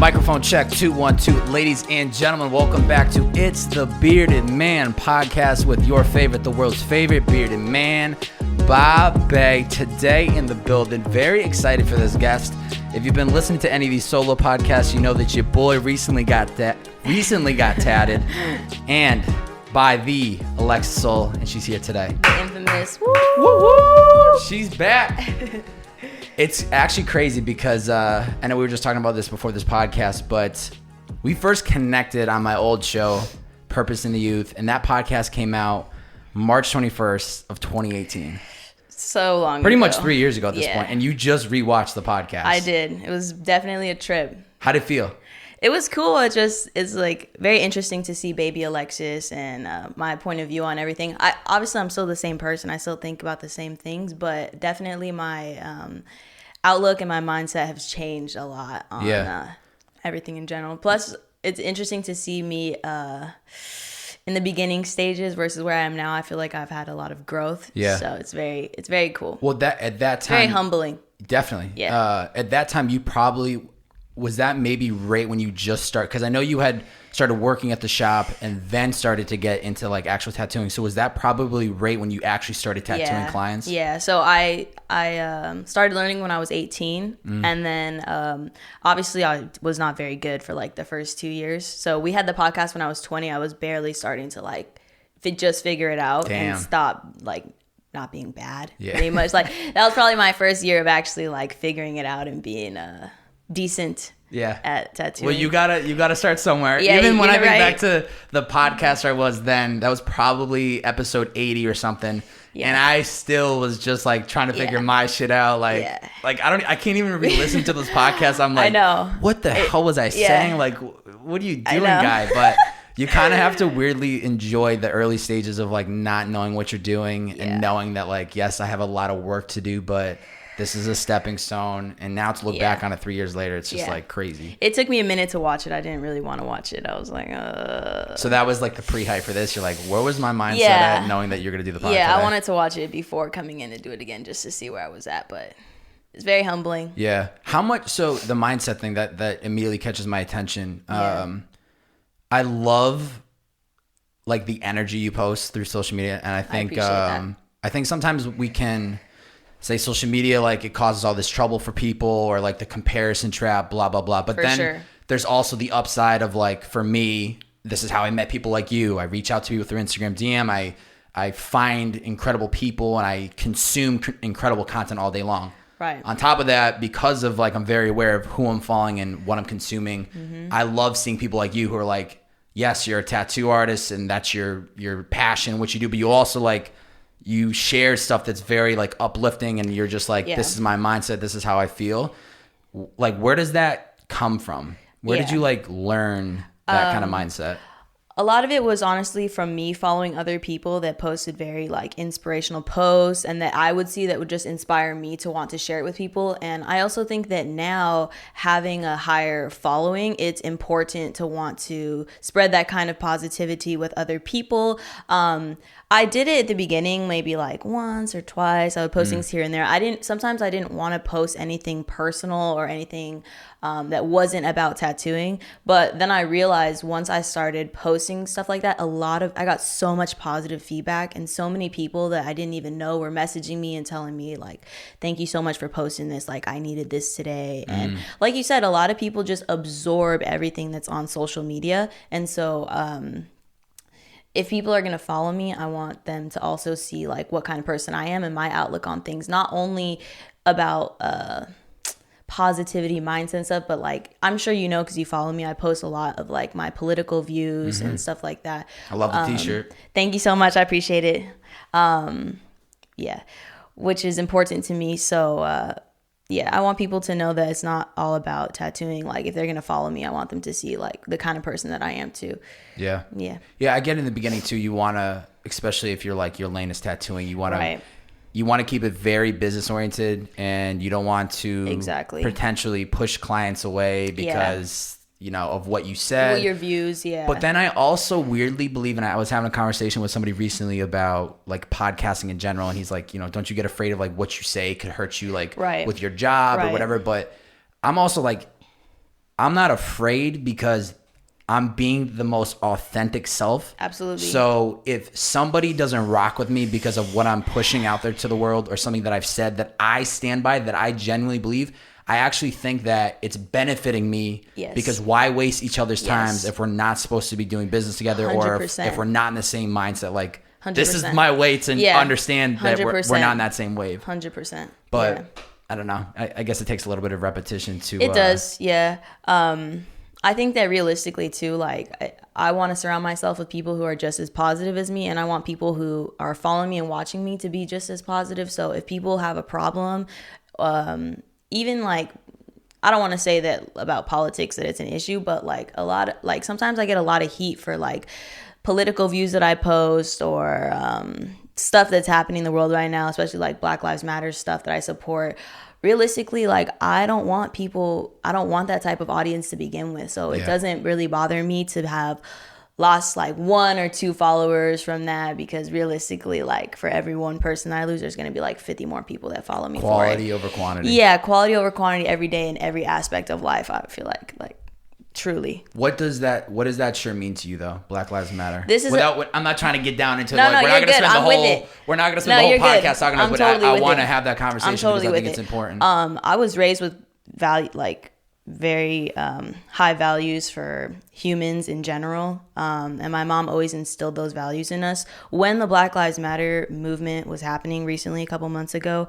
Microphone check 212. Ladies and gentlemen, welcome back to It's the Bearded Man podcast with your favorite, the world's favorite bearded man, Bob Bay. Today in the building, very excited for this guest. If you've been listening to any of these solo podcasts, you know that your boy recently got tatted, and by the Alexis Xol, and she's here today. The infamous. Woo! Woo woo! She's back. It's actually crazy because I know we were just talking about this before this podcast, but we first connected on my old show, Purpose in the Youth, and that podcast came out March 21st of 2018. So long Pretty ago. much 3 years ago at this point, and you just rewatched the podcast. I did. It was definitely a trip. How'd it feel? It was cool. It's like very interesting to see baby Alexis and my point of view on everything. Obviously I'm still the same person. I still think about the same things, but definitely my outlook and my mindset have changed a lot on everything in general. Plus, it's interesting to see me in the beginning stages versus where I am now. I feel like I've had a lot of growth. Yeah. So it's very cool. Well, at that time, very humbling. Definitely. Yeah. At that time, you probably. Was that maybe right when you just started? Because I know you had started working at the shop and then started to get into like actual tattooing. So was that probably right when you actually started tattooing clients? Yeah. So I started learning when I was 18. And then obviously I was not very good for like the first 2 years. So we had the podcast when I was 20. I was barely starting to like just figure it out and stop like not being bad. Yeah. Pretty much like that was probably my first year of actually like figuring it out and being decent at tattooing. Well, you gotta start somewhere. Even when I think back to the podcast I was then, that was probably episode 80 or something. Yeah. And I still was just like trying to figure my shit out. Like I can't even re-listen to this podcast. I'm like, I know. What the hell was I saying? Like, what are you doing, guy? But you kind of have to weirdly enjoy the early stages of like not knowing what you're doing and knowing that like, yes, I have a lot of work to do, but this is a stepping stone, and now to look back on it 3 years later, it's just like crazy. It took me a minute to watch it. I didn't really want to watch it. I was like, So that was like the pre-hype for this. You're like, where was my mindset at knowing that you're going to do the podcast? Yeah, I wanted to watch it before coming in to do it again just to see where I was at, but it's very humbling. Yeah. How much, so the mindset thing that immediately catches my attention. I love like the energy you post through social media, and I think sometimes we can say social media, like it causes all this trouble for people or like the comparison trap, blah, blah, blah. But then there's also the upside of like, for me, this is how I met people like you. I reach out to people through Instagram DM. I find incredible people and I consume incredible content all day long. Right. On top of that, because of like, I'm very aware of who I'm following and what I'm consuming. I love seeing people like you who are like, yes, you're a tattoo artist and that's your passion, what you do, but you also like, you share stuff that's very like uplifting and you're just like, this is my mindset. This is how I feel. Like, where does that come from? Where did you like learn that kind of mindset? A lot of it was honestly from me following other people that posted very like inspirational posts and that I would see that would just inspire me to want to share it with people. And I also think that now having a higher following, it's important to want to spread that kind of positivity with other people. I did it at the beginning, maybe like once or twice. I would post things here and there. Sometimes I didn't want to post anything personal or anything that wasn't about tattooing. But then I realized once I started posting stuff like that, I got so much positive feedback and so many people that I didn't even know were messaging me and telling me like, thank you so much for posting this. Like I needed this today. And like you said, a lot of people just absorb everything that's on social media. And so, if people are going to follow me, I want them to also see like what kind of person I am and my outlook on things, not only about positivity, mindset and stuff, but like I'm sure you know because you follow me, I post a lot of like my political views and stuff like that. I love the t-shirt. Thank you so much. I appreciate it. Which is important to me. So I want people to know that it's not all about tattooing. Like if they're going to follow me, I want them to see like the kind of person that I am too. Yeah. I get in the beginning too. You want to, especially if you're like your lane is tattooing, you want to keep it very business oriented and you don't want to potentially push clients away because you know, of what you said. Well, your views, But then I also weirdly believe, and I was having a conversation with somebody recently about like podcasting in general, and he's like, you know, don't you get afraid of like what you say could hurt you like with your job or whatever. But I'm also like, I'm not afraid because I'm being the most authentic self. Absolutely. So if somebody doesn't rock with me because of what I'm pushing out there to the world or something that I've said that I stand by, that I genuinely believe, I actually think that it's benefiting me. Yes. Because why waste each other's times if we're not supposed to be doing business together 100%. Or if we're not in the same mindset? Like, 100%. This is my way to understand that we're not in that same wave. 100%. But I don't know. I guess it takes a little bit of repetition to... It does, yeah. I think that realistically too, like I want to surround myself with people who are just as positive as me, and I want people who are following me and watching me to be just as positive. So if people have a problem, even like, I don't want to say that about politics that it's an issue, but like sometimes I get a lot of heat for like political views that I post or stuff that's happening in the world right now, especially like Black Lives Matter stuff that I support. Realistically, like I don't want that type of audience to begin with. So it doesn't really bother me to have lost like 1 or 2 followers from that, because realistically, like for every one person I lose, there's going to be like 50 more people that follow me. Quality over quantity. Yeah, quality over quantity every day in every aspect of life. I feel like truly. What does that shirt mean to you though? Black Lives Matter. This is I'm not trying to get down into we're not going to spend the whole podcast talking about it. I want to have that conversation because I think it's important. I was raised with very high values for humans in general, and my mom always instilled those values in us. When the Black Lives Matter movement was happening recently, a couple months ago,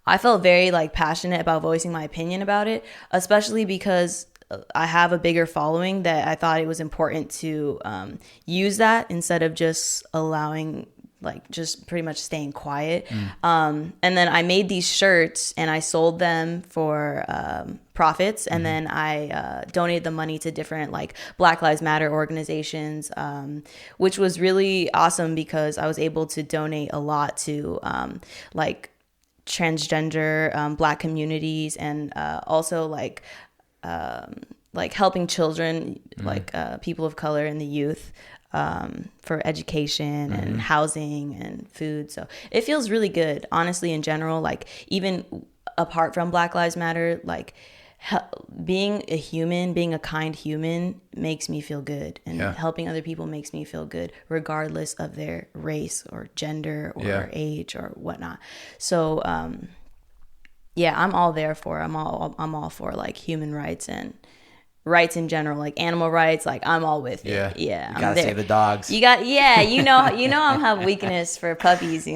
I felt very like passionate about voicing my opinion about it, especially because I have a bigger following, that I thought it was important to use that instead of just allowing, like just pretty much staying quiet. And then I made these shirts and I sold them for profits. And then I donated the money to different like Black Lives Matter organizations, which was really awesome because I was able to donate a lot to like transgender Black communities, and also like helping children, like people of color and the youth, for education and housing and food. So it feels really good, honestly, in general. Like even apart from Black Lives Matter, like being a human, being a kind human makes me feel good, and helping other people makes me feel good, regardless of their race or gender or age or whatnot. So I'm all there for. I'm all for like human rights and rights in general, like animal rights. Like I'm all with it. Yeah, you gotta save the dogs. You know, I have weakness for puppies.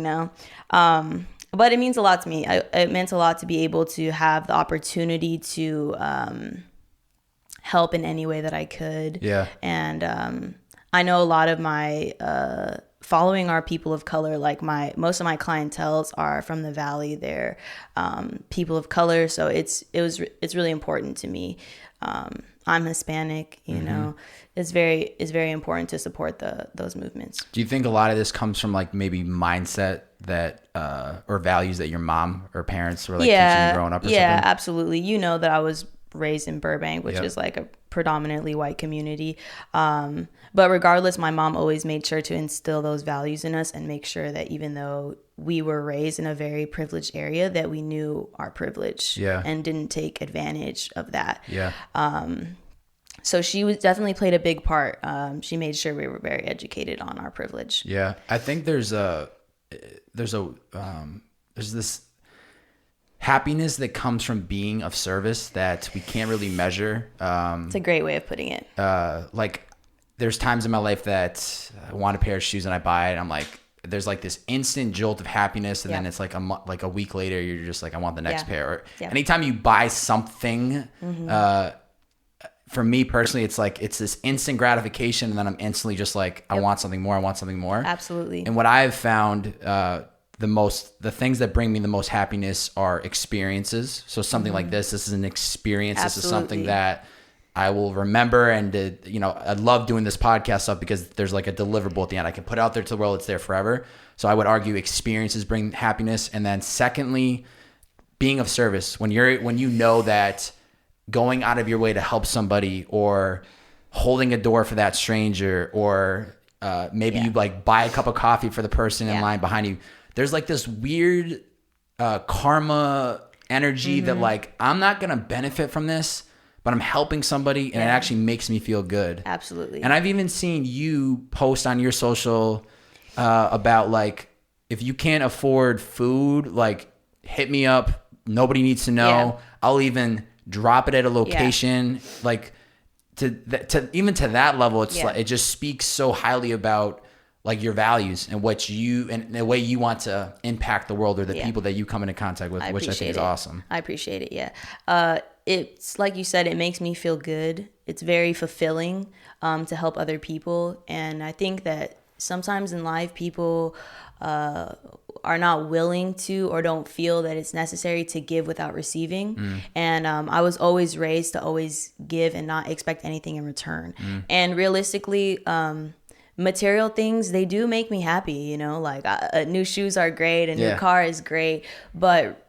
But it means a lot to me. It meant a lot to be able to have the opportunity to help in any way that I could. Yeah. And I know a lot of my following are people of color. Like most of my clientels are from the Valley. They're people of color. So it's really important to me. I'm Hispanic, you know. It's very important to support those movements. Do you think a lot of this comes from like maybe mindset that or values that your mom or parents were like teaching you growing up or something? Yeah, absolutely. You know that I was raised in Burbank, which is like a predominantly white community. But regardless, my mom always made sure to instill those values in us and make sure that even though we were raised in a very privileged area, that we knew our privilege and didn't take advantage of that. Yeah. So she definitely played a big part. She made sure we were very educated on our privilege. Yeah. I think there's this happiness that comes from being of service that we can't really measure. It's a great way of putting it. Like there's times in my life that I want a pair of shoes and I buy it. And I'm like, there's like this instant jolt of happiness. And then it's like a week later, you're just like, I want the next pair. Or anytime you buy something, for me personally, it's like, it's this instant gratification. And then I'm instantly just like, I want something more. I want something more. Absolutely. And what I've found, the things that bring me the most happiness are experiences. So something like this is an experience. Absolutely. This is something that I will remember. And, I love doing this podcast stuff because there's like a deliverable at the end. I can put it out there to the world. It's there forever. So I would argue experiences bring happiness. And then secondly, being of service. When you know that going out of your way to help somebody or holding a door for that stranger or maybe you like buy a cup of coffee for the person in line behind you. There's like this weird karma energy that like, I'm not going to benefit from this, but I'm helping somebody and it actually makes me feel good. Absolutely. And I've even seen you post on your social about like, if you can't afford food, like hit me up. Nobody needs to know. Yeah. I'll even drop it at a location. Like to even to that level, it's like, it just speaks so highly about like your values and what you, and the way you want to impact the world or the people that you come into contact with, which I think is awesome. I appreciate it. Yeah. It's like you said, it makes me feel good. It's very fulfilling to help other people. And I think that sometimes in life, people are not willing to or don't feel that it's necessary to give without receiving. And I was always raised to always give and not expect anything in return. And realistically, material things, they do make me happy, you know, like new shoes are great, a new car is great, but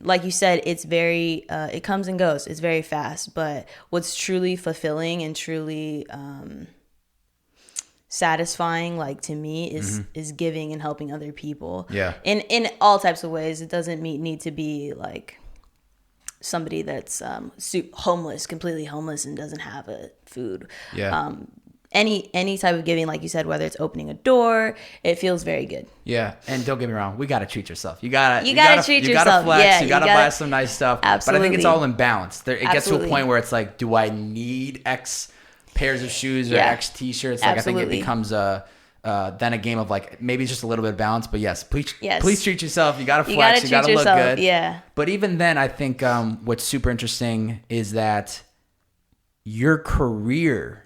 like you said, it's very it comes and goes, it's very fast. But what's truly fulfilling and truly satisfying, like to me, is giving and helping other people, in all types of ways. It doesn't need to be like somebody that's homeless, completely homeless, and doesn't have a food. Any type of giving, like you said, whether it's opening a door, it feels very good. Yeah, and don't get me wrong, we gotta treat yourself. You gotta treat yourself. You gotta flex. You gotta buy some nice stuff. Absolutely. But I think it's all in balance. It gets to a point where it's like, do I need X pairs of shoes or X t-shirts? Like, I think it becomes then a game of like, maybe it's just a little bit of balance. But please treat yourself. You gotta flex. You gotta look good. Yeah. But even then, I think what's super interesting is that your career,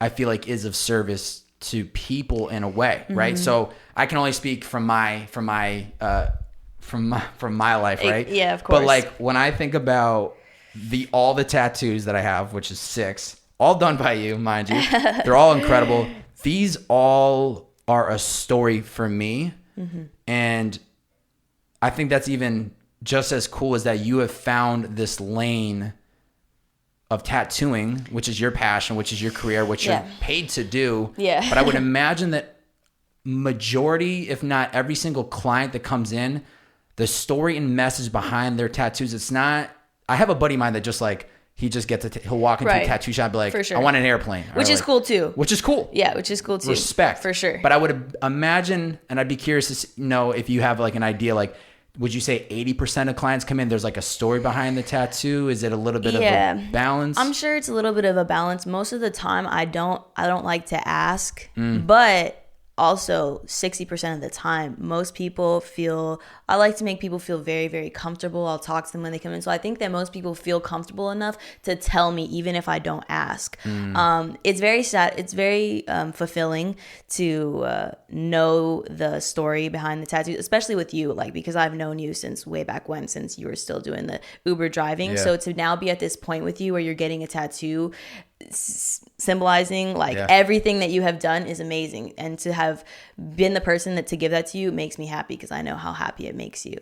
I feel like, is of service to people in a way, right? So I can only speak from my life, right? Yeah, of course. But like, when I think about all the tattoos that I have, which is 6, all done by you, mind you, they're all incredible. These all are a story for me, and I think that's even just as cool as that you have found this lane of tattooing, which is your passion, which is your career, which you're paid to do. Yeah. But I would imagine that majority, if not every single client that comes in, the story and message behind their tattoos, it's not, I have a buddy of mine that just like, he just gets he'll walk into a tattoo shop and be like, I want an airplane. Which is cool too. Which is cool. Yeah, which is cool too. Respect. For sure. But I would imagine, and I'd be curious to know if you have like an idea, like, would you say 80% of clients come in, there's like a story behind the tattoo? Is it a little bit of a balance? I'm sure it's a little bit of a balance. Most of the time I don't like to ask, but also 60% of the time, I like to make people feel very, very comfortable. I'll talk to them when they come in. So I think that most people feel comfortable enough to tell me, even if I don't ask. It's very sad. It's very fulfilling to know the story behind the tattoo, especially with you, like, because I've known you since way back when, since you were still doing the Uber driving. Yeah. So to now be at this point with you where you're getting a tattoo symbolizing like everything that you have done is amazing, and to have been the person that to give that to you makes me happy, because I know how happy it makes you.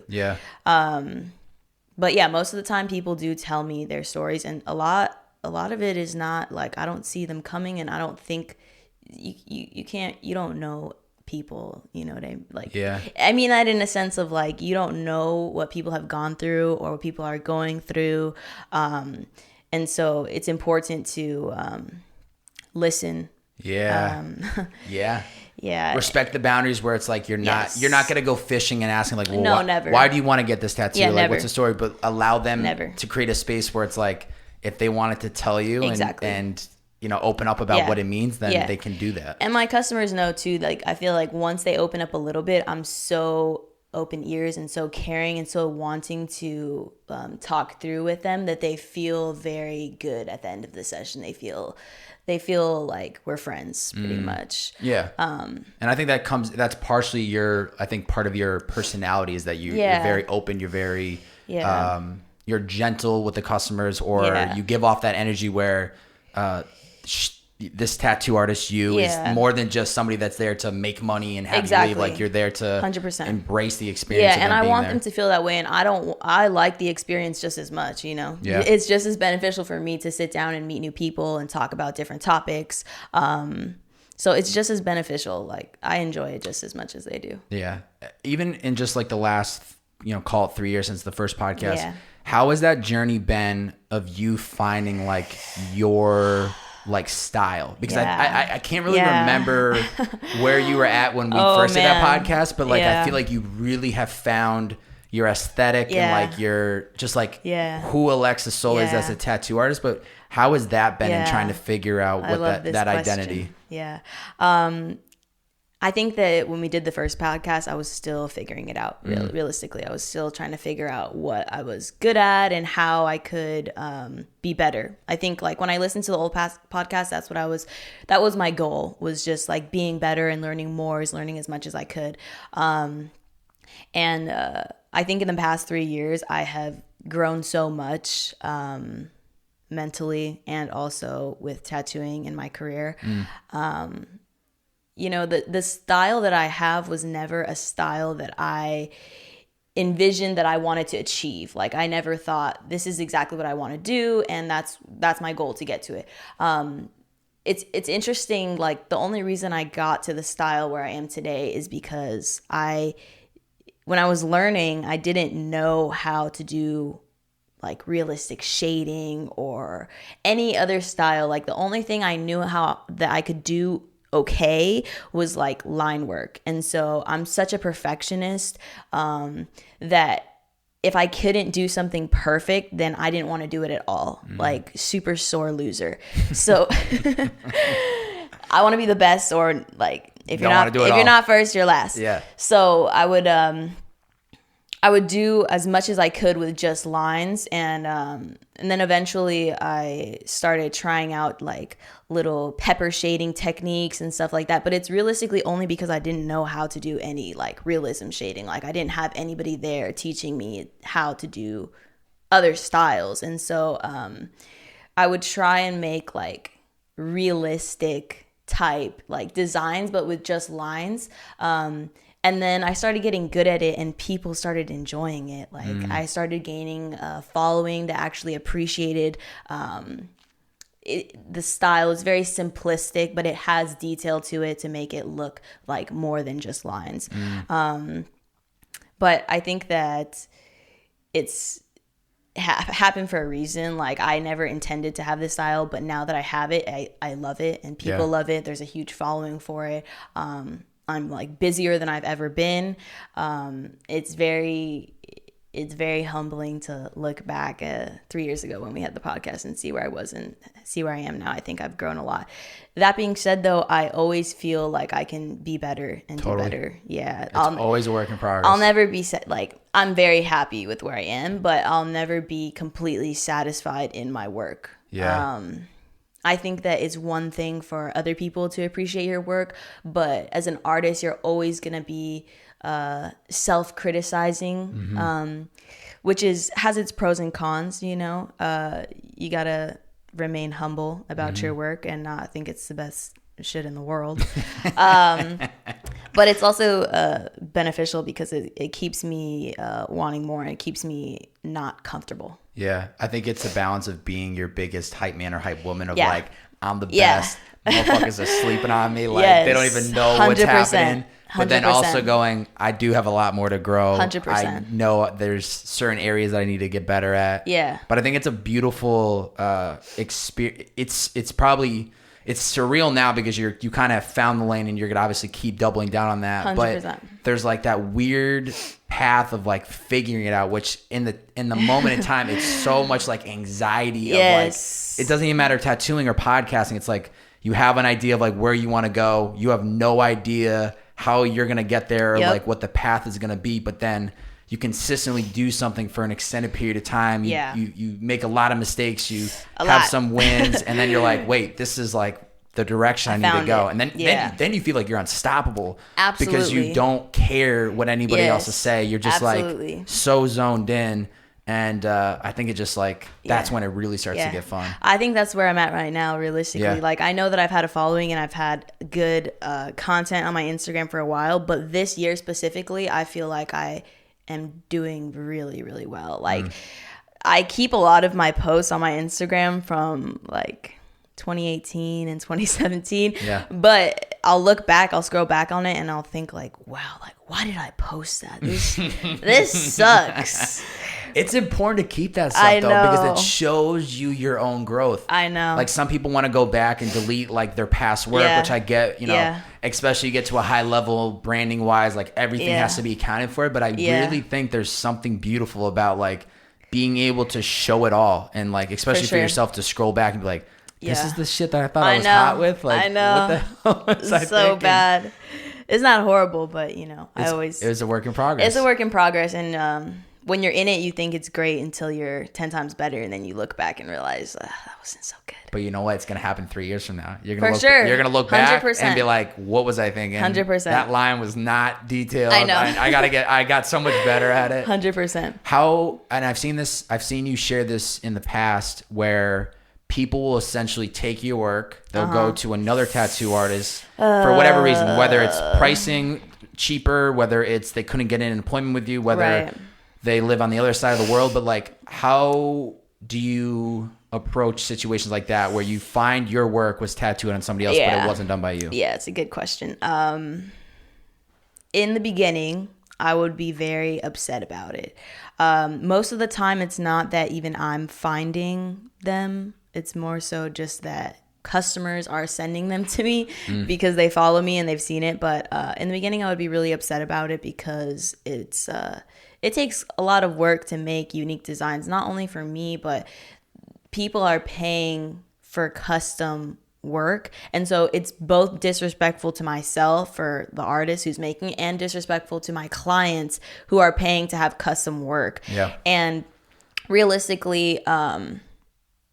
But yeah, most of the time people do tell me their stories, and a lot of it is not like, I don't see them coming, and I don't think you don't know people, you know what I mean? Like, I mean that in a sense of like, you don't know what people have gone through or what people are going through. And so it's important to listen. Respect the boundaries where it's like, you're not going to go fishing and asking like, well, never. Why do you want to get this tattoo? Like, never. what's the story? But allow them to create a space where it's like, if they wanted to tell you and you know, open up about what it means, then they can do that. And my customers know too, like, I feel like once they open up a little bit, I'm so open ears and so caring and so wanting to talk through with them that they feel very good at the end of the session. They feel like we're friends pretty much. And I think that's partially part of your personality is that you're very open, you're very you're gentle with the customers, or you give off that energy where this tattoo artist is more than just somebody that's there to make money and have you leave. Like, you're there to 100% embrace the experience. And I want them to feel that way, and I like the experience just as much, you know. It's just as beneficial for me to sit down and meet new people and talk about different topics. So it's just as beneficial. Like, I enjoy it just as much as they do. Even in just like the last call it 3 years since the first podcast. Yeah. How has that journey been of you finding like your like style? Because I can't really remember where you were at when we first did that podcast, but like I feel like you really have found your aesthetic and like your just like who Alexis Xol is as a tattoo artist. But how has that been in trying to figure out what that identity? Yeah. I think that when we did the first podcast, I was still figuring it out. Realistically, I was still trying to figure out what I was good at and how I could be better. I think like when I listened to the old podcast, that was my goal, was just like being better and learning more, learning as much as I could. And I think in the past 3 years, I have grown so much mentally and also with tattooing in my career. The style that I have was never a style that I envisioned that I wanted to achieve. Like I never thought this is exactly what I want to do, and that's my goal to get to it. It's interesting. Like the only reason I got to the style where I am today is because when I was learning, I didn't know how to do like realistic shading or any other style. Like the only thing I knew that I could do okay was like line work. And so I'm such a perfectionist that if I couldn't do something perfect, then I didn't want to do it at all. Like super sore loser. So I want to be the best, or like if you're not first, you're last. Yeah. So I would do as much as I could with just lines, and then eventually I started trying out like little pepper shading techniques and stuff like that. But it's realistically only because I didn't know how to do any like realism shading. Like I didn't have anybody there teaching me how to do other styles, and so I would try and make like realistic type like designs, but with just lines. And then I started getting good at it, and people started enjoying it. Like I started gaining a following that actually appreciated the style. Is very simplistic, but it has detail to it to make it look like more than just lines. But I think that it's happened for a reason. Like I never intended to have this style, but now that I have it, I love it, and people love it. There's a huge following for it. I'm like busier than I've ever been. It's very humbling to look back 3 years ago when we had the podcast and see where I was and see where I am now. I think I've grown a lot. That being said, though, I always feel like I can be better and do better. Yeah. It's always a work in progress. I'll never be like, I'm very happy with where I am, but I'll never be completely satisfied in my work. Yeah. I think that it's one thing for other people to appreciate your work, but as an artist, you're always going to be self-criticizing, which has its pros and cons, you got to remain humble about your work and not think it's the best shit in the world. But it's also beneficial because it keeps me wanting more, and it keeps me not comfortable. Yeah, I think it's a balance of being your biggest hype man or hype woman of like, I'm the best. Motherfuckers are sleeping on me. Like they don't even know what's happening. 100%. But then also going, I do have a lot more to grow. 100%. I know there's certain areas that I need to get better at. Yeah. But I think it's a beautiful experience. It's probably... It's surreal now because you kind of found the lane, and you're going to obviously keep doubling down on that. 100%. But there's like that weird path of like figuring it out, which in the moment in time, it's so much like anxiety of like, it doesn't even matter tattooing or podcasting. It's like you have an idea of like where you want to go. You have no idea how you're going to get there or like what the path is going to be. But then you consistently do something for an extended period of time. You make a lot of mistakes. You have some wins, and then you're like, wait, this is like the direction I need to go. And then you feel like you're unstoppable. Absolutely. Because you don't care what anybody else will say. You're just like so zoned in. And I think it just like, that's when it really starts to get fun. I think that's where I'm at right now, realistically. Yeah. Like I know that I've had a following and I've had good content on my Instagram for a while, but this year specifically, I feel like I am doing really, really well. Like I keep a lot of my posts on my Instagram from like 2018 and 2017. Yeah. But I'll scroll back on it and I'll think like, wow, like why did I post that? This sucks. It's important to keep that stuff though, because it shows you your own growth. I know. Like some people want to go back and delete like their past work, which I get, especially you get to a high level branding wise, like everything has to be accounted for. But I really think there's something beautiful about like being able to show it all. And like, especially for yourself to scroll back and be like, this is the shit that I thought I was hot with. Like, I know. What the hell was I so thinking? Bad. It's not horrible, but it was a work in progress. It's a work in progress. And, when you're in it, you think it's great until you're 10 times better, and then you look back and realize that wasn't so good. But you know what? It's gonna happen 3 years from now. You're gonna look 100%. back and be like, "What was I thinking? 100%. That line was not detailed. I know. I got so much better at it. 100%. And I've seen you share this in the past where people will essentially take your work, they'll go to another tattoo artist for whatever reason, whether it's pricing cheaper, whether it's they couldn't get an appointment with you, whether they live on the other side of the world. But like, how do you approach situations like that where you find your work was tattooed on somebody else, but it wasn't done by you? Yeah, it's a good question. In the beginning, I would be very upset about it. Most of the time, it's not that even I'm finding them. It's more so just that customers are sending them to me because they follow me and they've seen it. But in the beginning, I would be really upset about it because it takes a lot of work to make unique designs, not only for me, but people are paying for custom work. And so it's both disrespectful to myself for the artist who's making it and disrespectful to my clients who are paying to have custom work. Yeah. And realistically,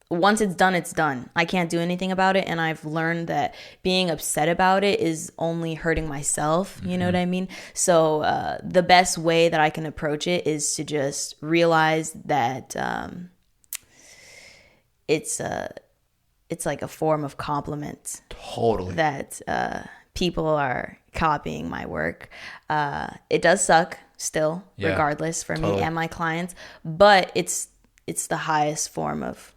once it's done, it's done. I can't do anything about it. And I've learned that being upset about it is only hurting myself. You know what I mean? So the best way that I can approach it is to just realize that it's like a form of compliment. Totally. That people are copying my work. It does suck still, regardless, for me and my clients. But it's the highest form of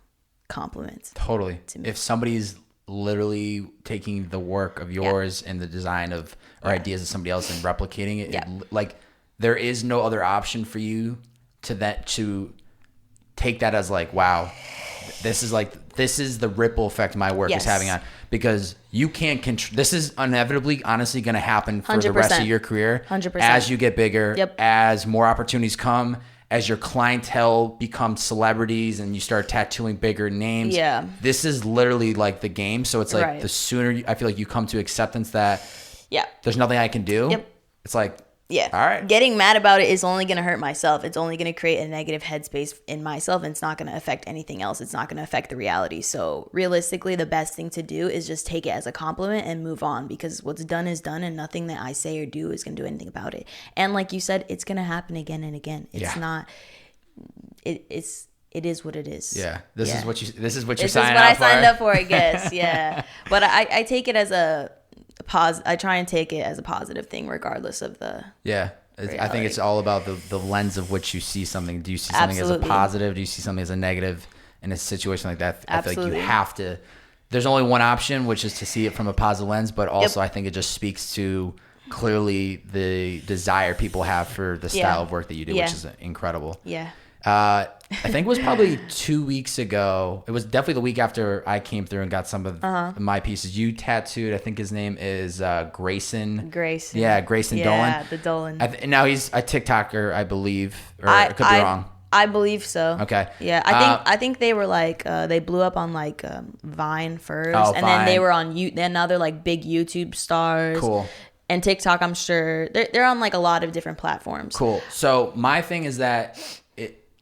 compliments. Totally. If somebody's literally taking the work of yours and the design of or ideas of somebody else and replicating it, like there is no other option for you to take that as like, wow, this is the ripple effect my work is having on, because you can't control. This is inevitably, honestly, going to happen for 100%. The rest of your career. 100%. As you get bigger, as more opportunities come, as your clientele becomes celebrities and you start tattooing bigger names. Yeah. This is literally like the game. So it's like the sooner I feel like you come to acceptance that there's nothing I can do. It's like, all right. Getting mad about it is only going to hurt myself. It's only going to create a negative headspace in myself, and it's not going to affect anything else. It's not going to affect the reality. So realistically, the best thing to do is just take it as a compliment and move on, because what's done is done, and nothing that I say or do is going to do anything about it. And like you said, it's going to happen again and again. It's not. It is what it is. Yeah. This is what you're signing up for. This is what I signed up for, I guess. Yeah. But I take it as I try and take it as a positive thing, regardless of the reality. I think it's all about the lens of which you see something. Do you see something as a positive? Do you see something as a negative? In a situation like that, I feel like you have to. There's only one option, which is to see it from a positive lens. But also, I think it just speaks to clearly the desire people have for the style of work that you do, which is incredible. Yeah. I think it was probably 2 weeks ago. It was definitely the week after I came through and got some of my pieces. You tattooed, I think his name is Grayson. Grayson. Yeah, Grayson Dolan. Yeah, the Dolan. Now he's a TikToker, I believe. Or I could be wrong. I believe so. Okay. Yeah, I think they were like they blew up on like Vine first, and Vine. then they were on then now they're like big YouTube stars. Cool. And TikTok, I'm sure they're on like a lot of different platforms. Cool. So my thing is that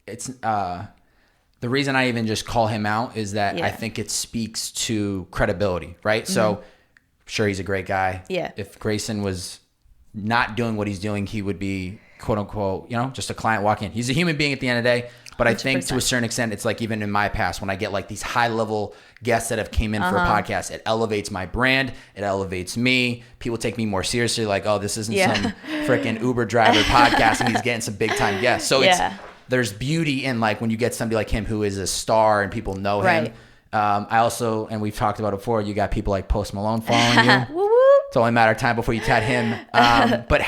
it's the reason I even just call him out is that I think it speaks to credibility, right? Mm-hmm. So sure, he's a great guy. Yeah. If Grayson was not doing what he's doing, he would be quote unquote, just a client walking in. He's a human being at the end of the day. But 100%. I think to a certain extent, it's like even in my past, when I get like these high level guests that have came in for a podcast, it elevates my brand. It elevates me. People take me more seriously. Like, oh, this isn't some freaking Uber driver podcast and he's getting some big time guests. So there's beauty in like when you get somebody like him who is a star and people know him. I also, and we've talked about it before, you got people like Post Malone following you. It's only a matter of time before you tat him. But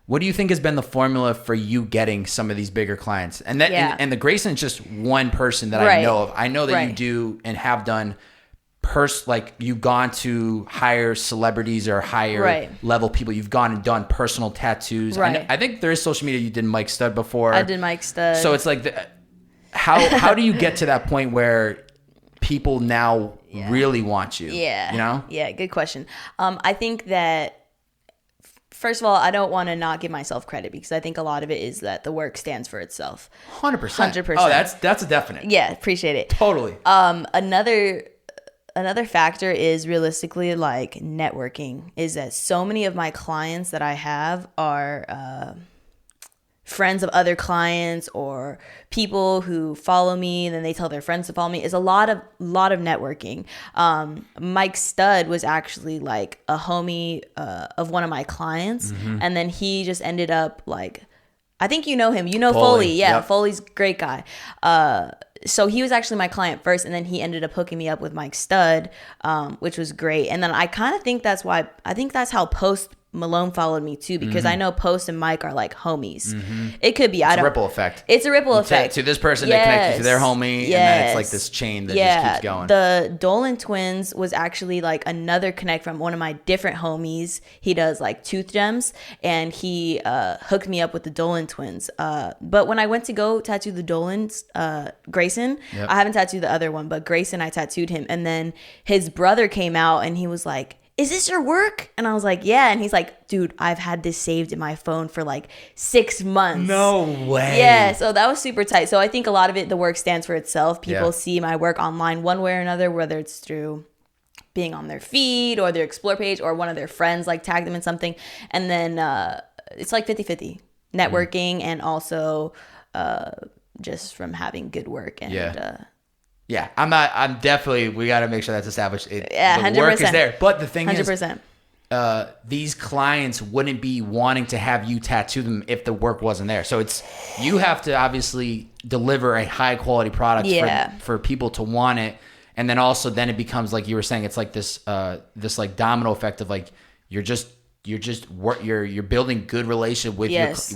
what do you think has been the formula for you getting some of these bigger clients? And and the Grayson's just one person that I know of. I know that you do and have done like you've gone to higher celebrities or higher level people. You've gone and done personal tattoos. I think there is social media. You did Mike Stud before. I did Mike Stud. So it's like, how do you get to that point where people now really want you? Yeah. You know? Yeah, good question. I think that, first of all, I don't want to not give myself credit because I think a lot of it is that the work stands for itself. 100%. 100%. Oh, that's a definite. Yeah, appreciate it. Totally. Another factor is realistically like networking, is that so many of my clients that I have are friends of other clients or people who follow me and then they tell their friends to follow me. Is a lot of networking. Mike Stud was actually like a homie of one of my clients, and then he just ended up like, I think you know him. You know Foley. Yeah, yep. Foley's a great guy. So he was actually my client first, and then he ended up hooking me up with Mike Stud, which was great. And then I kind of think that's how Post Malone followed me too, because I know Post and Mike are like homies. It could be. It's a ripple effect. It's a ripple effect. To this person, they connect you to their homie, and then it's like this chain that just keeps going. The Dolan twins was actually like another connect from one of my different homies. He does like tooth gems, and he hooked me up with the Dolan twins. But when I went to go tattoo the Dolans, Grayson, I haven't tattooed the other one, but Grayson, I tattooed him, and then his brother came out and he was like, "Is this your work?" And I was like, "Yeah." And he's like, "Dude, I've had this saved in my phone for like 6 months." No way. Yeah, so that was super tight. So I think a lot of it, the work stands for itself. People see my work online one way or another, whether it's through being on their feed or their explore page or one of their friends like tag them in something. And then it's like 50-50 networking and also just from having good work. And yeah, I'm definitely, we got to make sure that's established. The 100%. work is there. But the thing 100%. is, these clients wouldn't be wanting to have you tattoo them if the work wasn't there. So you have to obviously deliver a high quality product for people to want it. And then it becomes like you were saying, it's like this like domino effect of like, you're building good relationship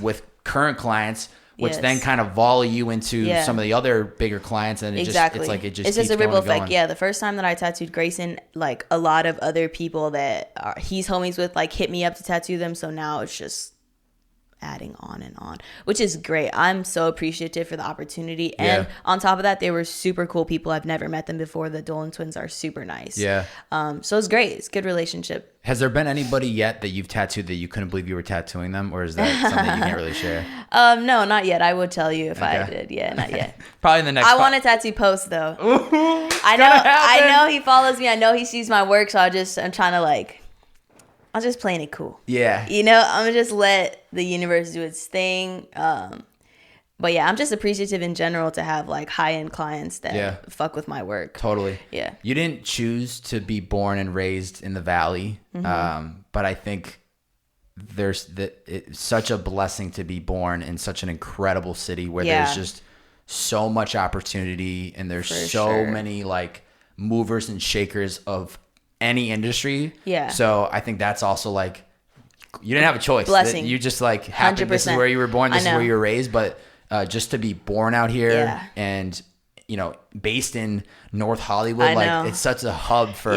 with current clients, which then kind of volley you into some of the other bigger clients, and it's just a ripple effect. Yeah, the first time that I tattooed Grayson, like a lot of other people that he's homies with, like hit me up to tattoo them. So now it's just adding on and on, which is great. I'm so appreciative for the opportunity. And on top of that, they were super cool people. I've never met them before. The Dolan twins are super nice. Yeah. So it's great. It's a good relationship. Has there been anybody yet that you've tattooed that you couldn't believe you were tattooing them, or is that something you can't really share? No, not yet. I would tell you if I did. Yeah, not yet. Probably in the next. I want to tattoo Post though. I know he follows me. I know he sees my work. So I'm trying to like, I'm just playing it cool. Yeah. You know, I'm gonna just let the universe do its thing. But yeah, I'm just appreciative in general to have like high-end clients that fuck with my work. Totally. Yeah. You didn't choose to be born and raised in the Valley, but I think it's such a blessing to be born in such an incredible city where there's just so much opportunity, and there's many like movers and shakers of any industry. Yeah. So I think that's also like, you didn't have a choice. Blessing. You just like happened. 100%. This is where you were born. This is where you were raised. But just to be born out here and, you know, based in North Hollywood, like it's such a hub for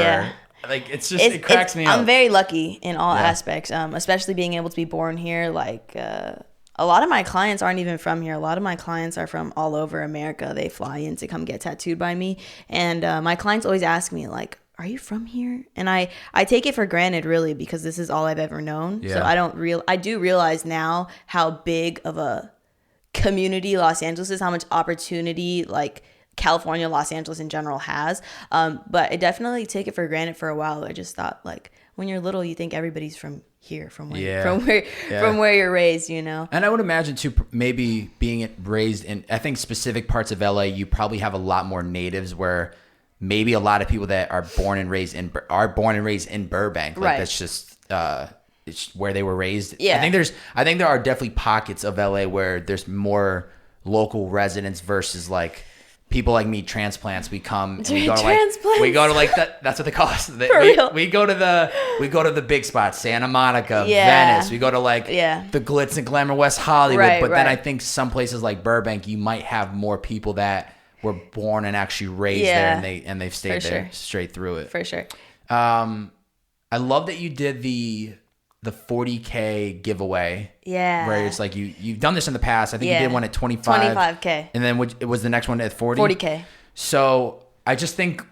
like, it's just, it cracks me up. I'm very lucky in all aspects, especially being able to be born here. Like, a lot of my clients aren't even from here. A lot of my clients are from all over America. They fly in to come get tattooed by me. And my clients always ask me like, "Are you from here?" And I take it for granted, really, because this is all I've ever known. So I do realize now how big of a community Los Angeles is, how much opportunity like California, Los Angeles in general has. But I definitely take it for granted for a while. I just thought like, when you're little, you think everybody's from here, from where you're raised, you know. And I would imagine too, maybe being raised in, I think, specific parts of LA, you probably have a lot more natives where maybe a lot of people that are born and raised in Burbank. Like that's just it's where they were raised. Yeah. I think there are definitely pockets of LA where there's more local residents versus like people like me, transplants, we come and we go to like that's what they call us. We go to the big spots, Santa Monica, Venice. We go to like the glitz and glamour West Hollywood. Then I think some places like Burbank, you might have more people that were born and actually raised there, and they've stayed there straight through it. For sure. I love that you did the 40K giveaway. Yeah. Where it's like you've done this in the past. I think you did one at 25K. And then it was the next one at 40K. So I just think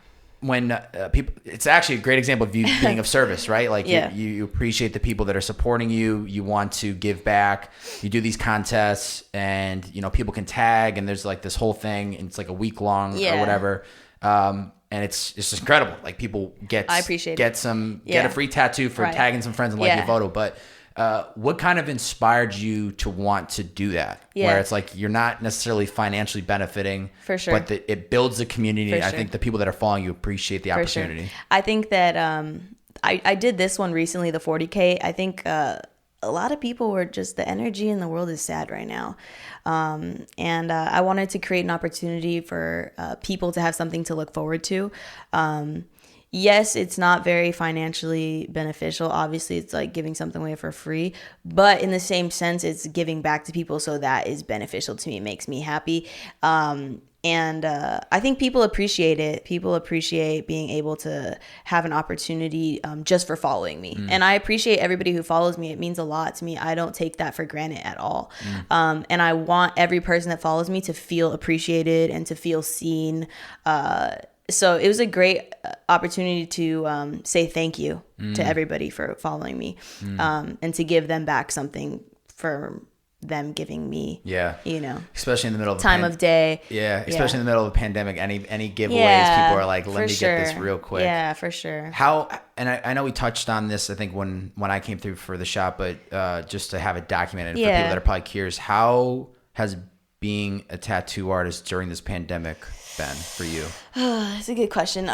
when people, it's actually a great example of you being of service, right? Like you appreciate the people that are supporting you. You want to give back. You do these contests, and people can tag, and there's like this whole thing, and it's like a week long or whatever. And it's just incredible. Like people get a free tattoo for tagging some friends and liking your photo. But what kind of inspired you to want to do that? Where it's like you're not necessarily financially benefiting, for sure, but it builds a community. I think the people that are following you appreciate the opportunity. Sure. I think that I did this one recently, the 40K. I think a lot of people were just, the energy in the world is sad right now. And I wanted to create an opportunity for people to have something to look forward to. Yes, it's not very financially beneficial. Obviously, it's like giving something away for free. But in the same sense, it's giving back to people. So that is beneficial to me. It makes me happy. And I think people appreciate it. People appreciate being able to have an opportunity just for following me. And I appreciate everybody who follows me. It means a lot to me. I don't take that for granted at all. And I want every person that follows me to feel appreciated and to feel seen. So it was a great opportunity to say thank you to everybody for following me, and to give them back something for them giving me, especially in the middle of time of day. Especially in the middle of a pandemic, any giveaways, people are like, let me get this real quick. Yeah, for sure. How, and I know we touched on this, I think when I came through for the shop, but just to have it documented for people that are probably curious, how has being a tattoo artist during this pandemic been for you? That's a good question.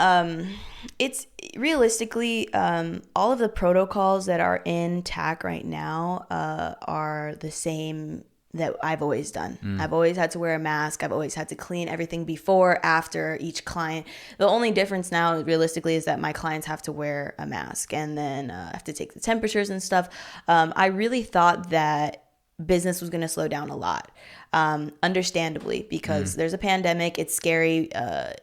It's realistically, all of the protocols that are in TAC right now are the same that I've always done. I've always had to wear a mask. I've always had to clean everything before, after each client. The only difference now realistically is that my clients have to wear a mask, and then have to take the temperatures and stuff. I really thought that business was going to slow down a lot, understandably, because there's a pandemic. It's scary.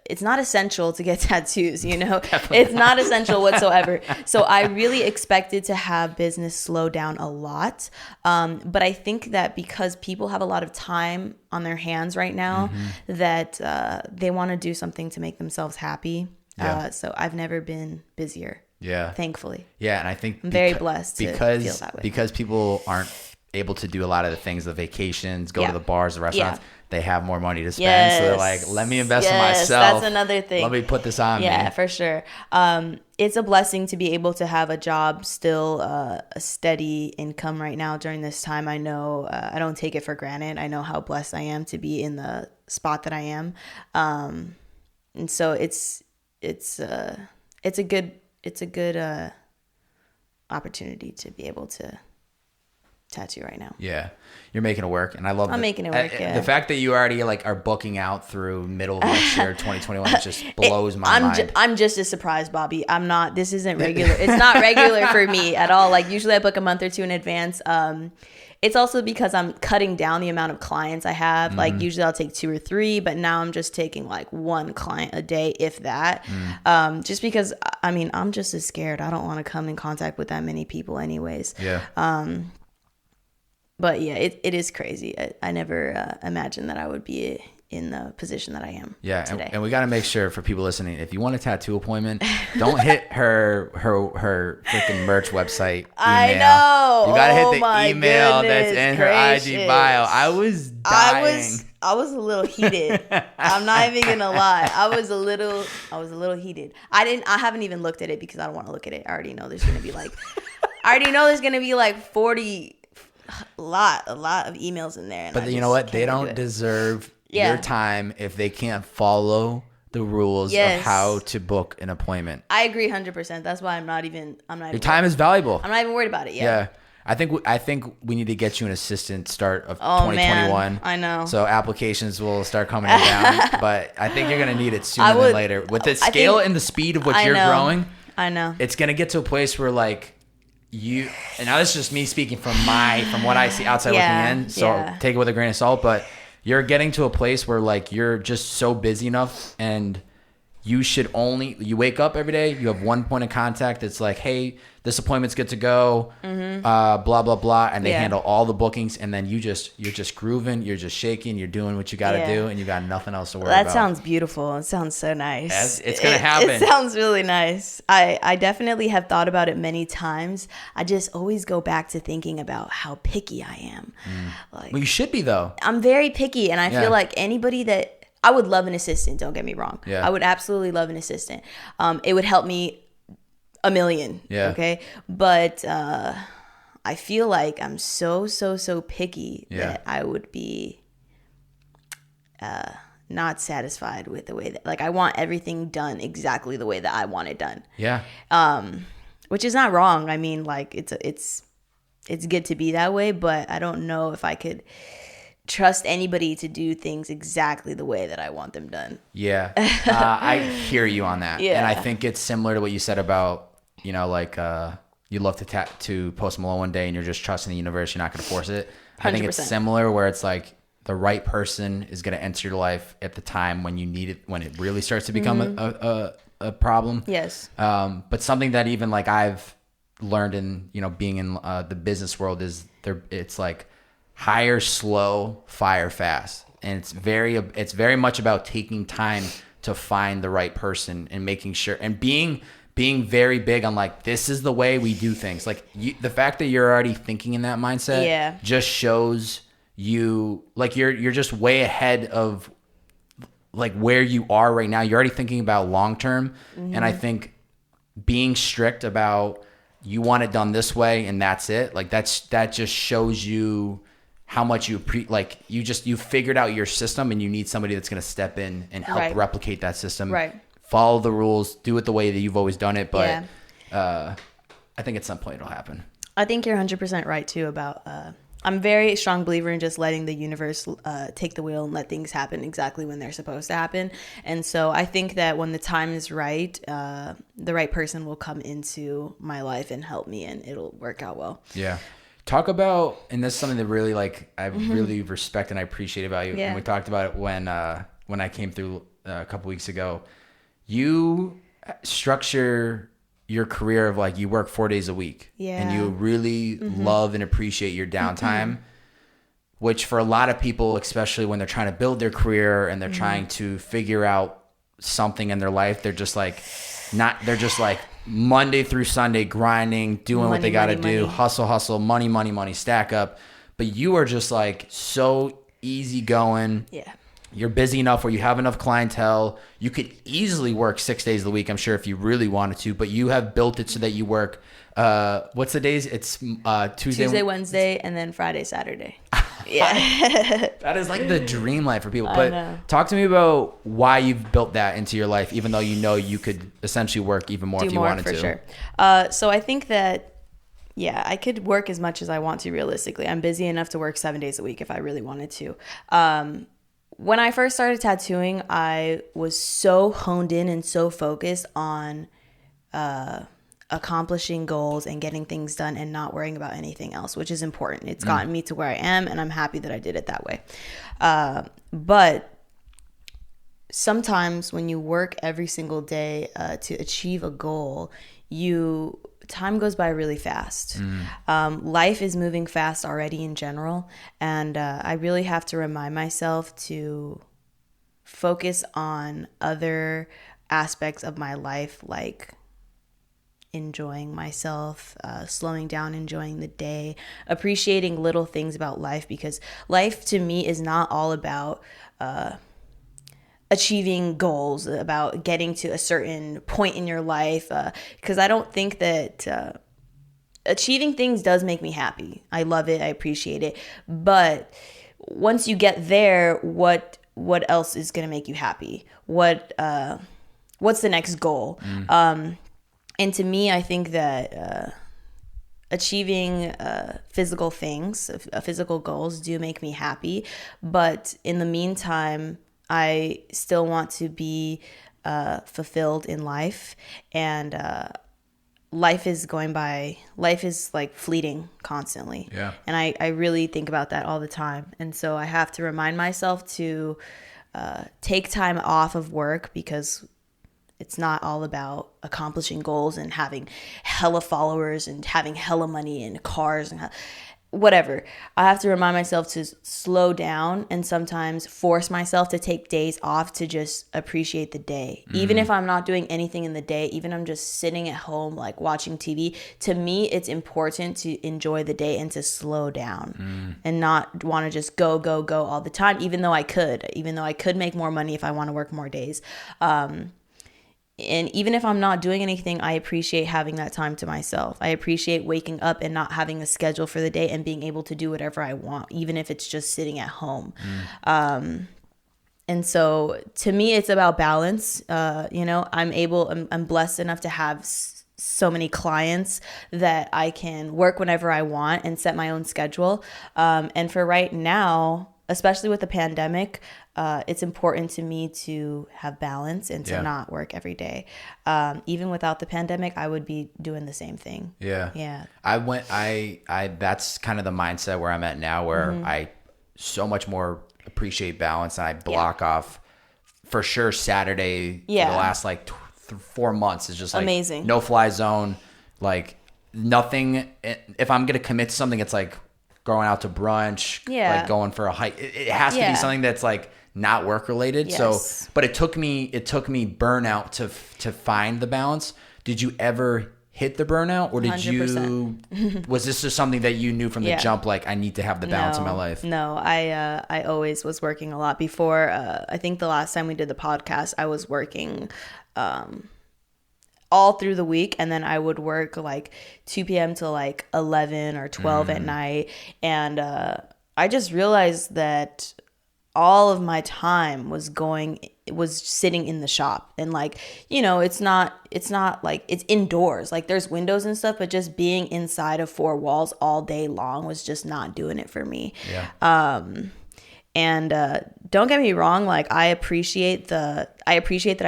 It's not essential to get tattoos, it's not essential whatsoever. So I really expected to have business slow down a lot. But I think that because people have a lot of time on their hands right now, that they want to do something to make themselves happy. So I've never been busier. Yeah. Thankfully. Yeah. And I think I'm very blessed to feel that way. Because people aren't able to do a lot of the things, the vacations, go to the bars, the restaurants, they have more money to spend. So they're like, let me invest in myself. That's another thing. Let me put this on me. Yeah, for sure. It's a blessing to be able to have a job, still a steady income right now during this time. I know I don't take it for granted. I know how blessed I am to be in the spot that I am. And so it's a good opportunity to be able to tattoo right now. Yeah, you're making it work, and I love. I'm making it work. The fact that you already are booking out through middle of next year, 2021, just blows my mind. I'm just as surprised, Bobby. I'm not. This isn't regular. It's not regular for me at all. Like usually, I book a month or two in advance. It's also because I'm cutting down the amount of clients I have. Like usually, I'll take 2 or 3, but now I'm just taking like 1 client a day, if that. Just because I'm just as scared. I don't want to come in contact with that many people, anyways. Yeah. But yeah, it is crazy. I never imagined that I would be in the position that I am today. And we got to make sure for people listening, if you want a tattoo appointment, don't hit her freaking merch website email. I know. You got to hit the email that's in her IG bio. I was dying. I was a little heated. I'm not even gonna lie. I was a little heated. I haven't even looked at it because I don't want to look at it. I already know there's gonna be like 40. A lot of emails in there. But you know what? They don't deserve your time if they can't follow the rules of how to book an appointment. I agree 100%. That's why I'm not even. Your time is valuable. I'm not even worried about it. Yeah. I think we need to get you an assistant start of 2021. Man, I know. So applications will start coming down, but I think you're gonna need it sooner than later. With the scale and the speed of what you're growing, I know it's gonna get to a place where like you. And now this is just me speaking from what I see outside looking in. So take it with a grain of salt, but you're getting to a place where like you're just so busy enough and. You wake up every day, you have one point of contact. It's like, hey, this appointment's good to go, blah, blah, blah. And they handle all the bookings. And then you're just grooving, you're just shaking, you're doing what you got to do. And you got nothing else to worry about. That sounds beautiful. It sounds so nice. It's going to happen. It sounds really nice. I definitely have thought about it many times. I just always go back to thinking about how picky I am. Like, well, you should be, though. I'm very picky. And I feel like anybody that... I would love an assistant, don't get me wrong. Yeah. I would absolutely love an assistant. It would help me a million. Yeah. Okay. But I feel like I'm so picky that I would be not satisfied with the way that, like, I want everything done exactly the way that I want it done. Yeah. Which is not wrong. I mean, like, it's good to be that way, but I don't know if I could trust anybody to do things exactly the way that I want them done. Yeah. I hear you on that. Yeah. And I think it's similar to what you said about, you know, like you love to Post Malone one day and you're just trusting the universe. You're not going to force it. 100%. I think it's similar where it's like the right person is going to enter your life at the time when you need it, when it really starts to become a problem. Yes. But something that even like I've learned in, you know, being in the business world is it's like, hire slow, fire fast. And it's very much about taking time to find the right person and making sure and being very big on like, this is the way we do things. Like the fact that you're already thinking in that mindset just shows you like you're just way ahead of like where you are right now. You're already thinking about long term. And I think being strict about you want it done this way and that's it. Like that just shows you how much you figured out your system and you need somebody that's going to step in and help replicate that system. Right. Follow the rules, do it the way that you've always done it. But I think at some point it'll happen. I think you're 100% right too about, I'm a very strong believer in just letting the universe take the wheel and let things happen exactly when they're supposed to happen. And so I think that when the time is right, the right person will come into my life and help me and it'll work out well. Yeah. Talk about, and this is something that really like I really respect and I appreciate about you. And we talked about it when I came through a couple weeks ago. You structure your career of like you work 4 days a week, and you really love and appreciate your downtime. Which for a lot of people, especially when they're trying to build their career and they're trying to figure out something in their life, they're just like Monday through Sunday grinding, doing what they got to do, hustle, money, stack up. But you are just like so easygoing. Yeah. You're busy enough where you have enough clientele. You could easily work 6 days of the week, I'm sure, if you really wanted to, but you have built it so that you work, what's the days? It's Tuesday, Wednesday, and then Friday, Saturday. Yeah. That is like the dream life for people. But talk to me about why you've built that into your life, even though you know you could essentially work even more if you wanted to. Sure. So I think that, I could work as much as I want to realistically. I'm busy enough to work 7 days a week if I really wanted to. When I first started tattooing, I was so honed in and so focused on accomplishing goals and getting things done and not worrying about anything else, which is important. It's gotten me to where I am, and I'm happy that I did it that way. But sometimes when you work every single day to achieve a goal, time goes by really fast. Life is moving fast already in general, and I really have to remind myself to focus on other aspects of my life, like enjoying myself, slowing down, enjoying the day, appreciating little things about life, because life to me is not all about achieving goals, about getting to a certain point in your life, because I don't think that achieving things does make me happy. I love it, I appreciate it, but once you get there, what else is going to make you happy? What's the next goal? And to me, I think that achieving physical things, physical goals do make me happy. But in the meantime, I still want to be fulfilled in life. And life is like fleeting constantly. Yeah. And I really think about that all the time. And so I have to remind myself to take time off of work, because it's not all about accomplishing goals and having hella followers and having hella money and cars and whatever. I have to remind myself to slow down and sometimes force myself to take days off to just appreciate the day. Even if I'm not doing anything in the day, even I'm just sitting at home like watching TV, to me it's important to enjoy the day and to slow down and not want to just go all the time, even though I could make more money if I want to work more days. And even if I'm not doing anything, I appreciate having that time to myself. I appreciate waking up and not having a schedule for the day and being able to do whatever I want, even if it's just sitting at home. And so to me, it's about balance. I'm blessed enough to have so many clients that I can work whenever I want and set my own schedule. And for right now, especially with the pandemic, it's important to me to have balance and to not work every day. Even without the pandemic, I would be doing the same thing. Yeah. That's kind of the mindset where I'm at now, where I so much more appreciate balance, and I block off for sure Saturday for the last like 4 months is just like amazing. No fly zone, like nothing. If I'm going to commit to something, it's like going out to brunch, like going for a hike. It has to be something that's like not work related. Yes. So, but it took me burnout to find the balance. Did you ever hit the burnout, or did 100%. you, was this just something that you knew from the jump? Like, I need to have the balance in my life. No, I always was working a lot before. I think the last time we did the podcast, I was working, all through the week, and then I would work like 2 p.m. to like 11 or 12 at night. And I just realized that all of my time was sitting in the shop. And like, it's not like it's indoors, like there's windows and stuff, but just being inside of 4 walls all day long was just not doing it for me. And don't get me wrong, like I appreciate that I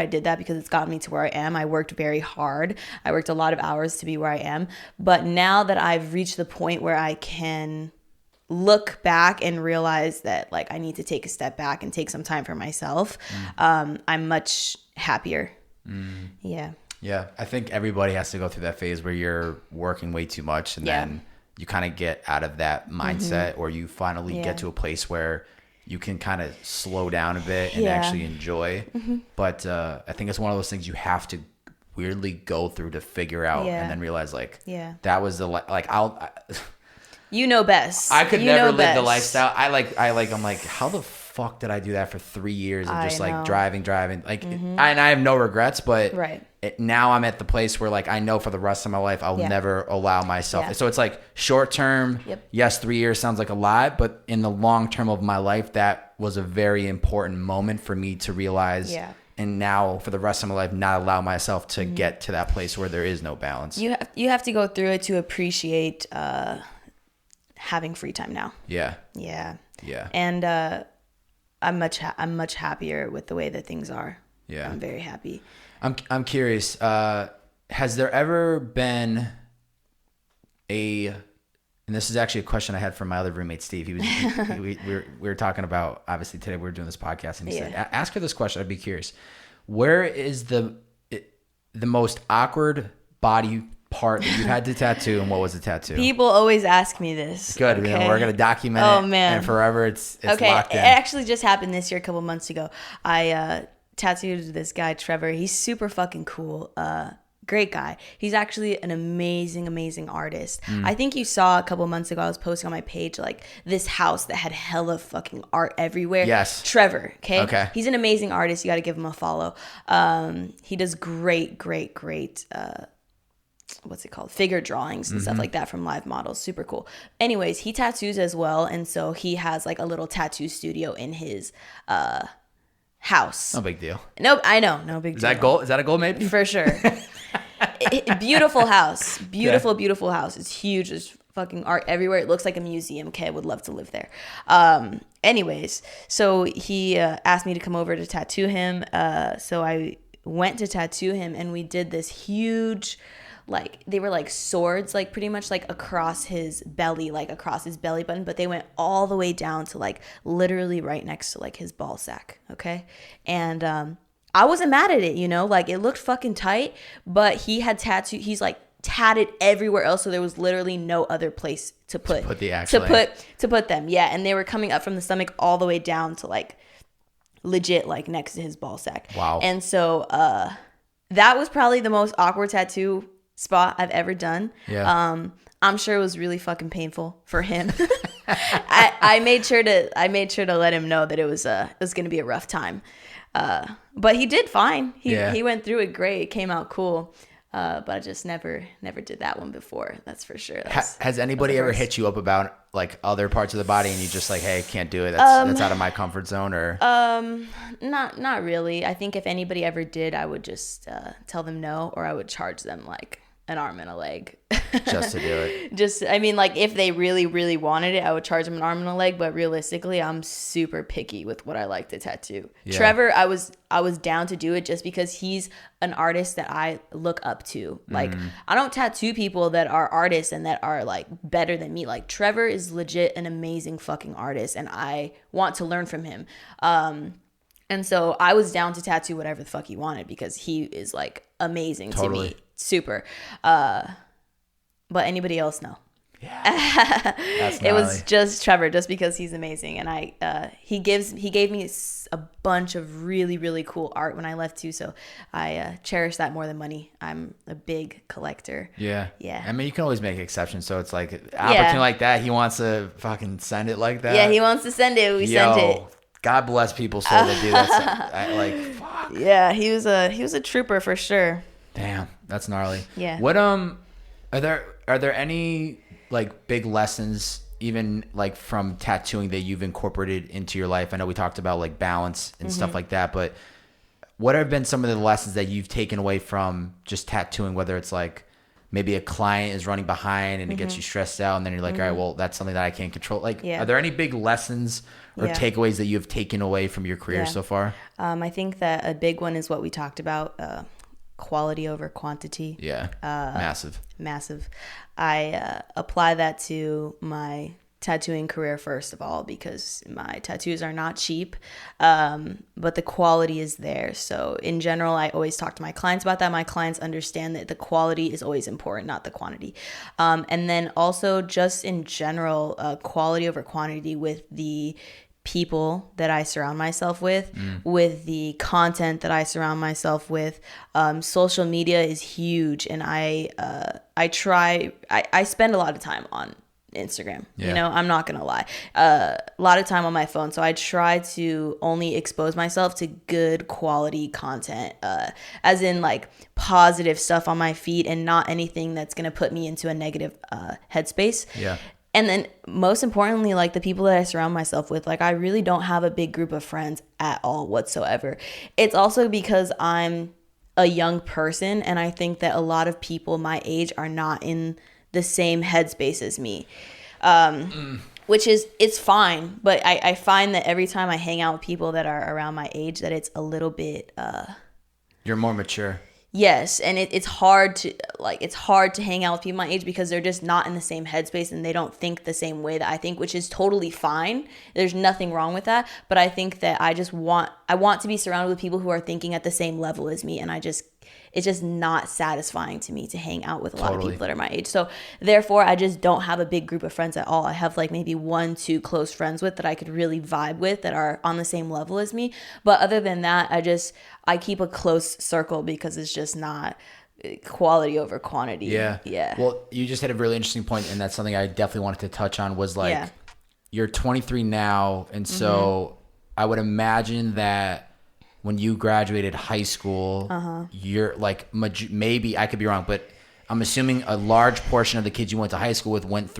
did that, because it's gotten me to where I am. I worked very hard. I worked a lot of hours to be where I am. But now that I've reached the point where I can look back and realize that like I need to take a step back and take some time for myself, I'm much happier. Yeah, I think everybody has to go through that phase where you're working way too much, and then you kind of get out of that mindset, or you finally get to a place where you can kind of slow down a bit and actually enjoy. But I think it's one of those things you have to weirdly go through to figure out, and then realize like that was the like you know best. I could never live the lifestyle. I'm like, how the fuck did I do that for 3 years of just like driving like, and I have no regrets, but now I'm at the place where like I know for the rest of my life I'll never allow myself. So it's like short term. Yes, 3 years sounds like a lot, but in the long term of my life, that was a very important moment for me to realize. And now for the rest of my life, not allow myself to get to that place where there is no balance. You have to go through it to appreciate having free time now. Yeah. And I'm much happier with the way that things are. I'm very happy. I'm curious. Has there ever been and this is actually a question I had from my other roommate, Steve. We were talking about, obviously today we were doing this podcast, and he said, ask her this question. I'd be curious. Where is the most awkward body part that you had to tattoo, and what was the tattoo? People always ask me this. Good. Okay. We're going to document it. And forever it's locked in. It actually just happened this year, a couple months ago. I tattooed this guy, Trevor. He's super fucking cool. Great guy. He's actually an amazing artist. I think you saw a couple months ago, I was posting on my page like this house that had hella fucking art everywhere. Yes. Trevor. Okay. He's an amazing artist. You got to give him a follow. He does great what's it called? Figure drawings and stuff like that from live models. Super cool. Anyways, he tattoos as well. And so he has like a little tattoo studio in his house. No big deal. Nope, I know. No big deal. Is that a goal maybe? For sure. Beautiful house. Beautiful house. It's huge. There's fucking art everywhere. It looks like a museum. Okay, I would love to live there. Anyways, so he asked me to come over to tattoo him. So I went to tattoo him, and we did this huge, like, they were like swords, like pretty much like across his belly, like across his belly button, but they went all the way down to like literally right next to like his ball sack. Okay. And I wasn't mad at it, you know, like it looked fucking tight, but he's like tatted everywhere else, so there was literally no other place to put them. Yeah. And they were coming up from the stomach all the way down to like legit like next to his ball sack. Wow. And so that was probably the most awkward tattoo spot I've ever done. Yeah. I'm sure it was really fucking painful for him. I made sure to let him know that it was gonna be a rough time. But he did fine. He went through it great. It came out cool. But I just never did that one before. That's for sure. Has anybody ever hit you up about like other parts of the body and you just like, hey, I can't do it. That's out of my comfort zone, or? Not really. I think if anybody ever did, I would just tell them no, or I would charge them like an arm and a leg. Just to do it. I mean, like if they really, really wanted it, I would charge them an arm and a leg. But realistically, I'm super picky with what I like to tattoo. Yeah. Trevor, I was down to do it just because he's an artist that I look up to. Like I don't tattoo people that are artists and that are like better than me. Like Trevor is legit an amazing fucking artist, and I want to learn from him. And so I was down to tattoo whatever the fuck he wanted because he is like amazing to me. Super. But anybody else, no. Yeah. It was just Trevor, just because he's amazing. And he gave me a bunch of really, really cool art when I left too. So I cherish that more than money. I'm a big collector. Yeah. Yeah. I mean, you can always make exceptions. So it's like an opportunity like that. He wants to fucking send it like that. Yeah, he wants to send it. We sent it. God bless people so that do that. Fuck. Yeah, he was a trooper for sure. Damn, that's gnarly. Yeah. What are there any like big lessons even like from tattooing that you've incorporated into your life? I know we talked about like balance and stuff like that, but what have been some of the lessons that you've taken away from just tattooing, whether it's like maybe a client is running behind and it gets you stressed out, and then you're like, all right, well, that's something that I can't control. Like, are there any big lessons or takeaways that you have taken away from your career so far? I think that a big one is what we talked about, quality over quantity. Yeah, massive. I apply that to my tattooing career first of all, because my tattoos are not cheap, but the quality is there. So in general, I always talk to my clients about that. My clients understand that the quality is always important, not the quantity. And then also just in general, quality over quantity with the people that I surround myself with the content that I surround myself with. Social media is huge, and I spend a lot of time on Instagram. You know, I'm not gonna lie, a lot of time on my phone. So I try to only expose myself to good quality content, as in like positive stuff on my feed, and not anything that's gonna put me into a negative headspace. And then most importantly, like the people that I surround myself with, like I really don't have a big group of friends at all whatsoever. It's also because I'm a young person, and I think that a lot of people my age are not in the same headspace as me, which is, it's fine. But I find that every time I hang out with people that are around my age, that it's a little bit... You're more mature. Yes, and it's hard to hang out with people my age because they're just not in the same headspace, and they don't think the same way that I think, which is totally fine. There's nothing wrong with that, but I think that I want to be surrounded with people who are thinking at the same level as me, and it's just not satisfying to me to hang out with a lot of people that are my age. So therefore, I just don't have a big group of friends at all. I have like maybe 1-2 close friends with that I could really vibe with, that are on the same level as me. But other than that, I keep a close circle because it's just not quality over quantity. Yeah. Well, you just had a really interesting point, and that's something I definitely wanted to touch on, was like, you're 23 now, and so I would imagine that when you graduated high school, you're like, maybe I could be wrong, but I'm assuming a large portion of the kids you went to high school with went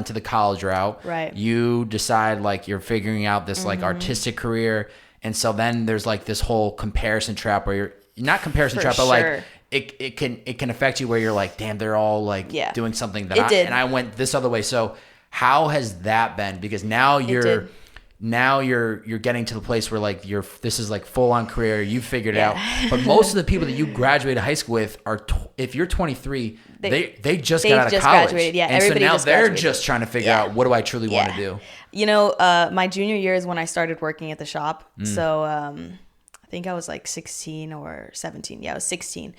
to the college route. Right. You decide like you're figuring out this like artistic career. And so then there's like this whole comparison trap where you're not comparison trap, but like it can affect you where you're like, damn, they're all like doing something that and I went this other way. So how has that been? Because now you're getting to the place where like this is like full on career. You figured it out. But most of the people that you graduated high school with are if you're 23, they just got out of college. Graduated. Yeah, and so now they're just trying to figure out, what do I truly want to do? You know, my junior year is when I started working at the shop. So I think I was like 16 or 17. Yeah, I was 16.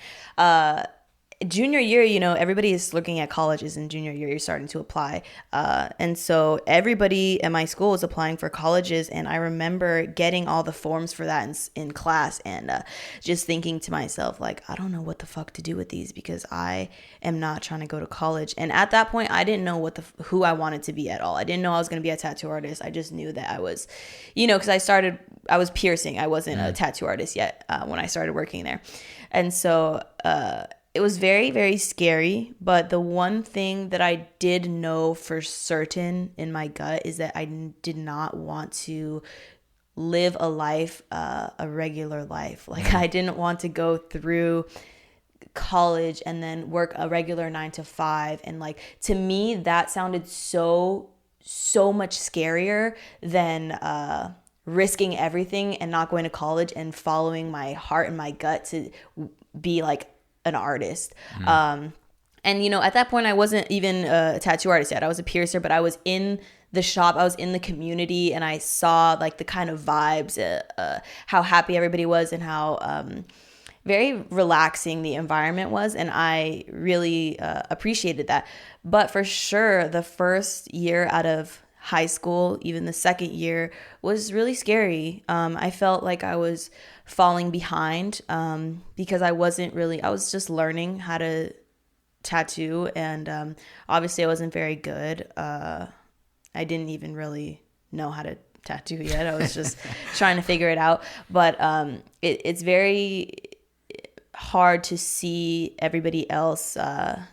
Junior year, you know, everybody is looking at colleges in junior year. You're starting to apply. And so everybody at my school was applying for colleges. And I remember getting all the forms for that in class and just thinking to myself, like, I don't know what the fuck to do with these because I am not trying to go to college. And at that point, I didn't know who I wanted to be at all. I didn't know I was going to be a tattoo artist. I just knew that I was, you know, because I was piercing. I wasn't a tattoo artist yet when I started working there. And so, it was very, very scary, but the one thing that I did know for certain in my gut is that I did not want to live a life, a regular life. Like I didn't want to go through college and then work a regular 9 to 5. And like, to me, that sounded so much scarier than risking everything and not going to college and following my heart and my gut to be like an artist. And you know, at that point I wasn't even a tattoo artist yet. I was a piercer, but I was in the shop, I was in the community, and I saw like the kind of vibes, how happy everybody was and how very relaxing the environment was, and I really appreciated that. But for sure the first year out of high school, even the second year, was really scary. I felt like I was falling behind because I was just learning how to tattoo, and obviously I wasn't very good. I didn't even really know how to tattoo yet. I was just trying to figure it out. But it's very hard to see everybody else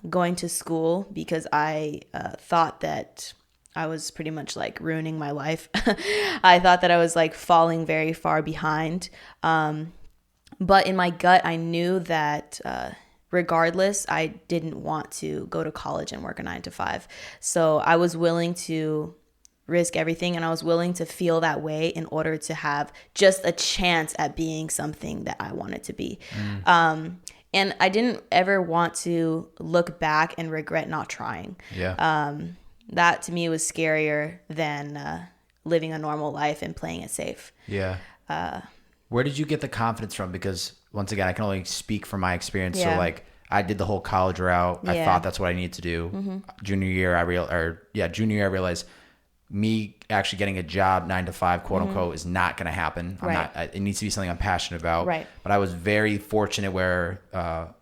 going to school because I thought that I was pretty much like ruining my life. I thought that I was like falling very far behind. But in my gut, I knew that regardless, I didn't want to go to college and work a 9 to 5. So I was willing to risk everything, and I was willing to feel that way in order to have just a chance at being something that I wanted to be. And I didn't ever want to look back and regret not trying. That to me was scarier than living a normal life and playing it safe. Where did you get the confidence from? Because once again, I can only speak from my experience. So like I did the whole college route. I thought that's what I needed to do. Junior year, I realized me actually getting a job 9 to 5, quote unquote, is not going to happen. It needs to be something I'm passionate about. But I was very fortunate where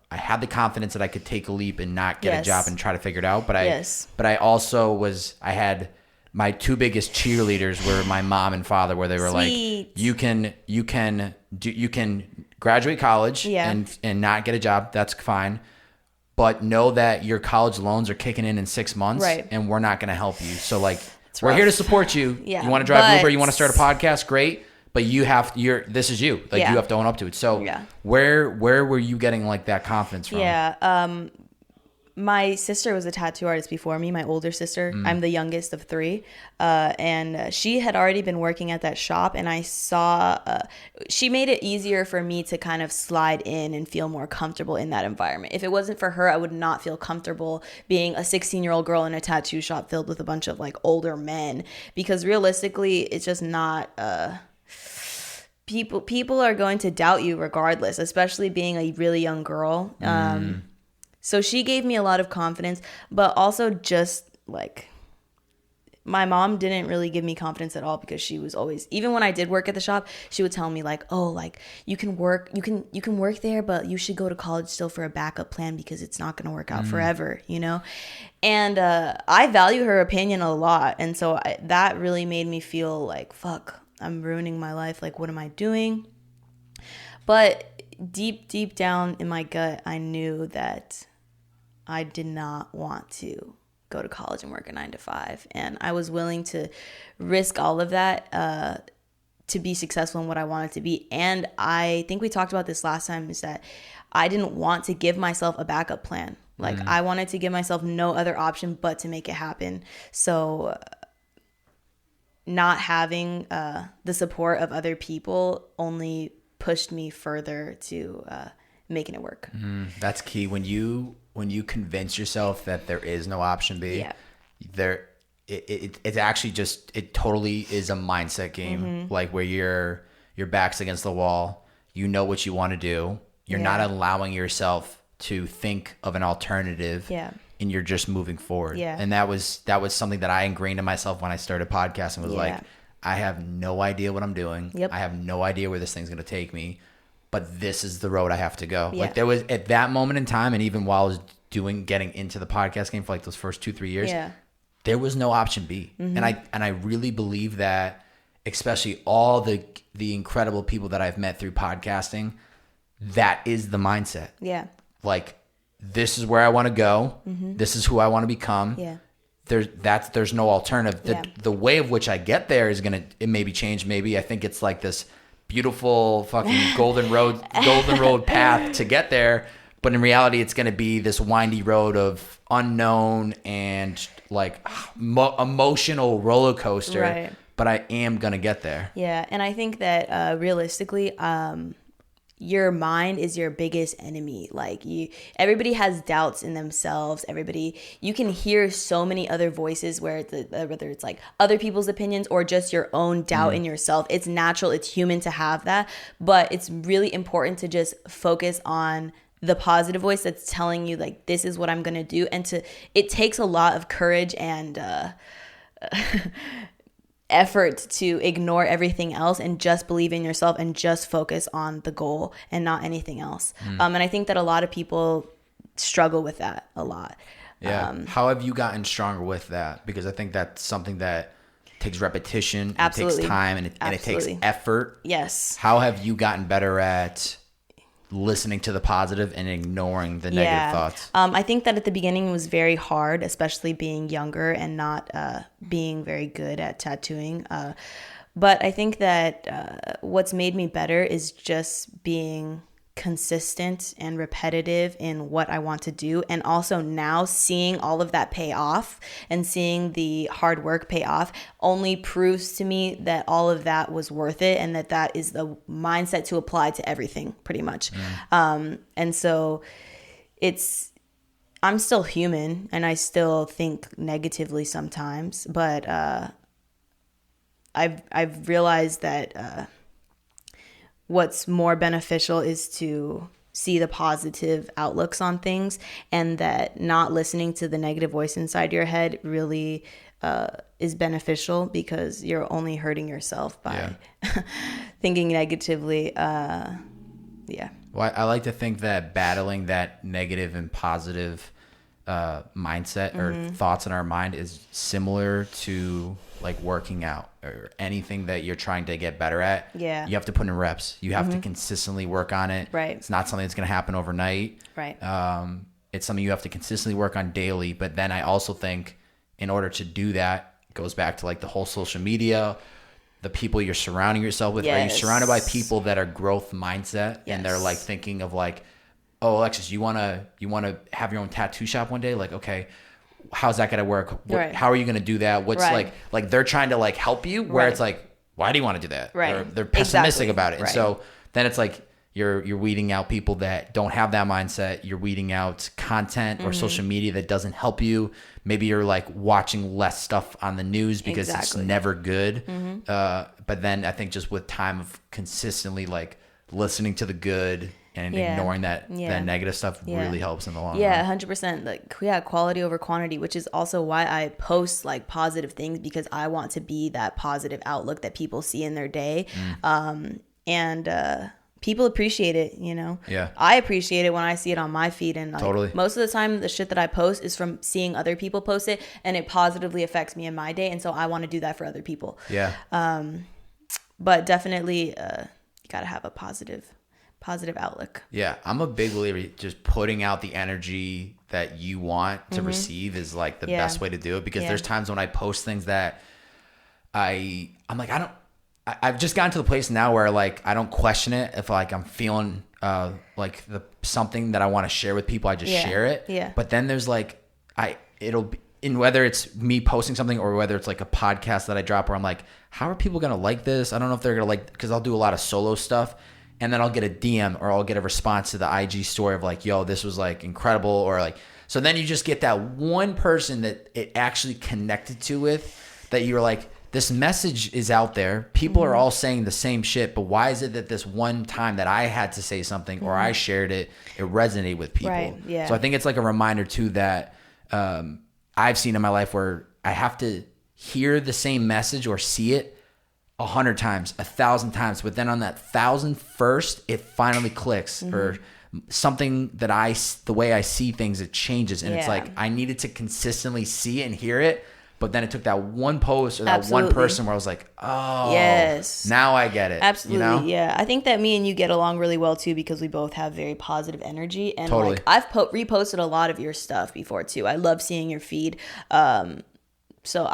I had the confidence that I could take a leap and not get a job and try to figure it out. But I also had my two biggest cheerleaders were my mom and father, where they were like, you can graduate college and not get a job. That's fine. But know that your college loans are kicking in 6 months and we're not going to help you. So like, we're here to support you. You want to drive Uber, you want to start a podcast, great. But this is you. Like you have to own up to it. So where were you getting like that confidence from? My sister was a tattoo artist before me, my older sister. I'm the youngest of 3. And she had already been working at that shop, and I saw she made it easier for me to kind of slide in and feel more comfortable in that environment. If it wasn't for her, I would not feel comfortable being a 16-year-old girl in a tattoo shop filled with a bunch of like older men, because realistically, it's just not people are going to doubt you regardless, especially being a really young girl. So she gave me a lot of confidence, but also just like my mom didn't really give me confidence at all, because she was always, even when I did work at the shop, she would tell me like, oh, like you can work there, but you should go to college still for a backup plan because it's not going to work out forever, you know? And I value her opinion a lot. And so that really made me feel like, fuck, I'm ruining my life. Like, what am I doing? But deep down in my gut, I knew that I did not want to go to college and work a 9 to 5. And I was willing to risk all of that to be successful in what I wanted to be. And I think we talked about this last time, is that I didn't want to give myself a backup plan. Like I wanted to give myself no other option but to make it happen. So not having the support of other people only pushed me further to making it work. That's key. When you convince yourself that there is no option B, it's actually just, it totally is a mindset game. Like where your back's against the wall, you know what you want to do. You're not allowing yourself to think of an alternative. And you're just moving forward. And that was something that I ingrained in myself when I started podcasting, was like, I have no idea what I'm doing. I have no idea where this thing's going to take me, but this is the road I have to go. Like there was, at that moment in time, and even while I was getting into the podcast game for like those first 2-3 years, there was no option B. And I really believe that, especially all the incredible people that I've met through podcasting, that is the mindset. Like, this is where I want to go. This is who I want to become. There's no alternative. The way of which I get there is it maybe change. Maybe I think it's like this beautiful fucking golden road path to get there. But in reality, it's going to be this windy road of unknown and like emotional roller coaster. Right. But I am going to get there. Yeah. And I think that realistically, your mind is your biggest enemy. Like everybody has doubts in themselves. You can hear so many other voices where whether it's like other people's opinions or just your own doubt in yourself. It's natural. It's human to have that, but it's really important to just focus on the positive voice that's telling you like, this is what I'm going to do. And it takes a lot of courage and, effort to ignore everything else and just believe in yourself and just focus on the goal and not anything else. And I think that a lot of people struggle with that a lot. How have you gotten stronger with that? Because I think that's something that takes repetition, it takes time, and it takes effort. Yes. How have you gotten better at listening to the positive and ignoring the negative thoughts? I think that at the beginning it was very hard, especially being younger and not being very good at tattooing. But I think that what's made me better is just being consistent and repetitive in what I want to do. And also now seeing all of that pay off and seeing the hard work pay off only proves to me that all of that was worth it and that is the mindset to apply to everything pretty much. And so I'm still human and I still think negatively sometimes, but I've realized that what's more beneficial is to see the positive outlooks on things, and that not listening to the negative voice inside your head really is beneficial, because you're only hurting yourself by thinking negatively. Well, I like to think that battling that negative and positive mindset or thoughts in our mind is similar to like working out or anything that you're trying to get better at. You have to put in reps. You have to consistently work on it. It's not something that's going to happen overnight. It's something you have to consistently work on daily. But then I also think in order to do that, it goes back to like the whole social media, the people you're surrounding yourself with. Are you surrounded by people that are growth mindset and they're like thinking of like, oh, Alexis, you want to have your own tattoo shop one day? Like, okay, how's that going to work? How are you going to do that? What's like they're trying to like help you where it's like, why do you want to do that? Or they're pessimistic about it. And so then it's like you're weeding out people that don't have that mindset. You're weeding out content or social media that doesn't help you. Maybe you're like watching less stuff on the news because it's never good. But then I think just with time of consistently like listening to the good and ignoring that negative stuff really helps in the long run. 100%. Like, quality over quantity, which is also why I post like positive things, because I want to be that positive outlook that people see in their day. And people appreciate it, you know? I appreciate it when I see it on my feed. And like, most of the time, the shit that I post is from seeing other people post it, and it positively affects me in my day. And so I want to do that for other people. But definitely, you got to have a positive outlook. I'm a big believer just putting out the energy that you want to receive is like the best way to do it, because there's times when I post things that I'm like, I've just gotten to the place now where like I don't question it. If like I'm feeling like something that I want to share with people, I just share it. Yeah. But then there's like it'll be, in whether it's me posting something or whether it's like a podcast that I drop where I'm like, how are people gonna like this? I don't know if they're gonna like, because I'll do a lot of solo stuff, and then I'll get a DM or I'll get a response to the IG story of like, yo, this was like incredible, or like, so then you just get that one person that it actually connected to with, that you're like, this message is out there. People are all saying the same shit, but why is it that this one time that I had to say something or I shared it, it resonated with people? Right, yeah. So I think it's like a reminder too that I've seen in my life where I have to hear the same message or see it 100 times, 1,000 times, but then on that 1,001st, it finally clicks, or something that the way I see things, it changes. And it's like, I needed to consistently see it and hear it. But then it took that one post or that one person where I was like, oh, yes, now I get it. Absolutely, you know? Yeah. I think that me and you get along really well too, because we both have very positive energy. And totally. like I've reposted a lot of your stuff before too. I love seeing your feed. So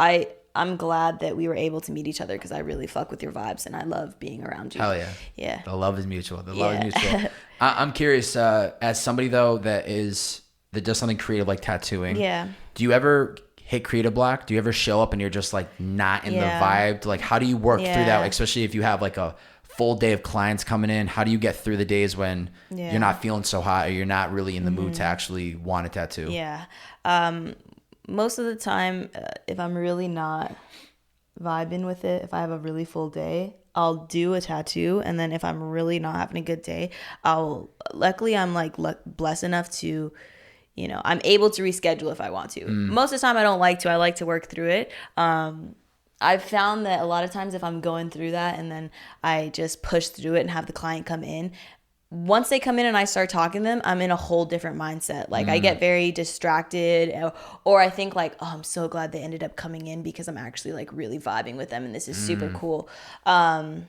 I'm glad that we were able to meet each other, because I really fuck with your vibes and I love being around you. Hell yeah. Yeah. The love is mutual. Love is mutual. I'm curious, as somebody though that does something creative like tattooing. Yeah. Do you ever hit creative block? Do you ever show up and you're just like not in the vibe? Like, how do you work through that? Especially if you have like a full day of clients coming in, how do you get through the days when you're not feeling so hot or you're not really in the mood to actually want a tattoo? Yeah. Most of the time, if I'm really not vibing with it, if I have a really full day, I'll do a tattoo. And then if I'm really not having a good day, luckily I'm like blessed enough to, you know, I'm able to reschedule if I want to. Most of the time I don't like to. I like to work through it. I've found that a lot of times if I'm going through that and then I just push through it and have the client come in, once they come in and I start talking to them, I'm in a whole different mindset. Like I get very distracted, or I think like, oh, I'm so glad they ended up coming in because I'm actually like really vibing with them and this is super cool. But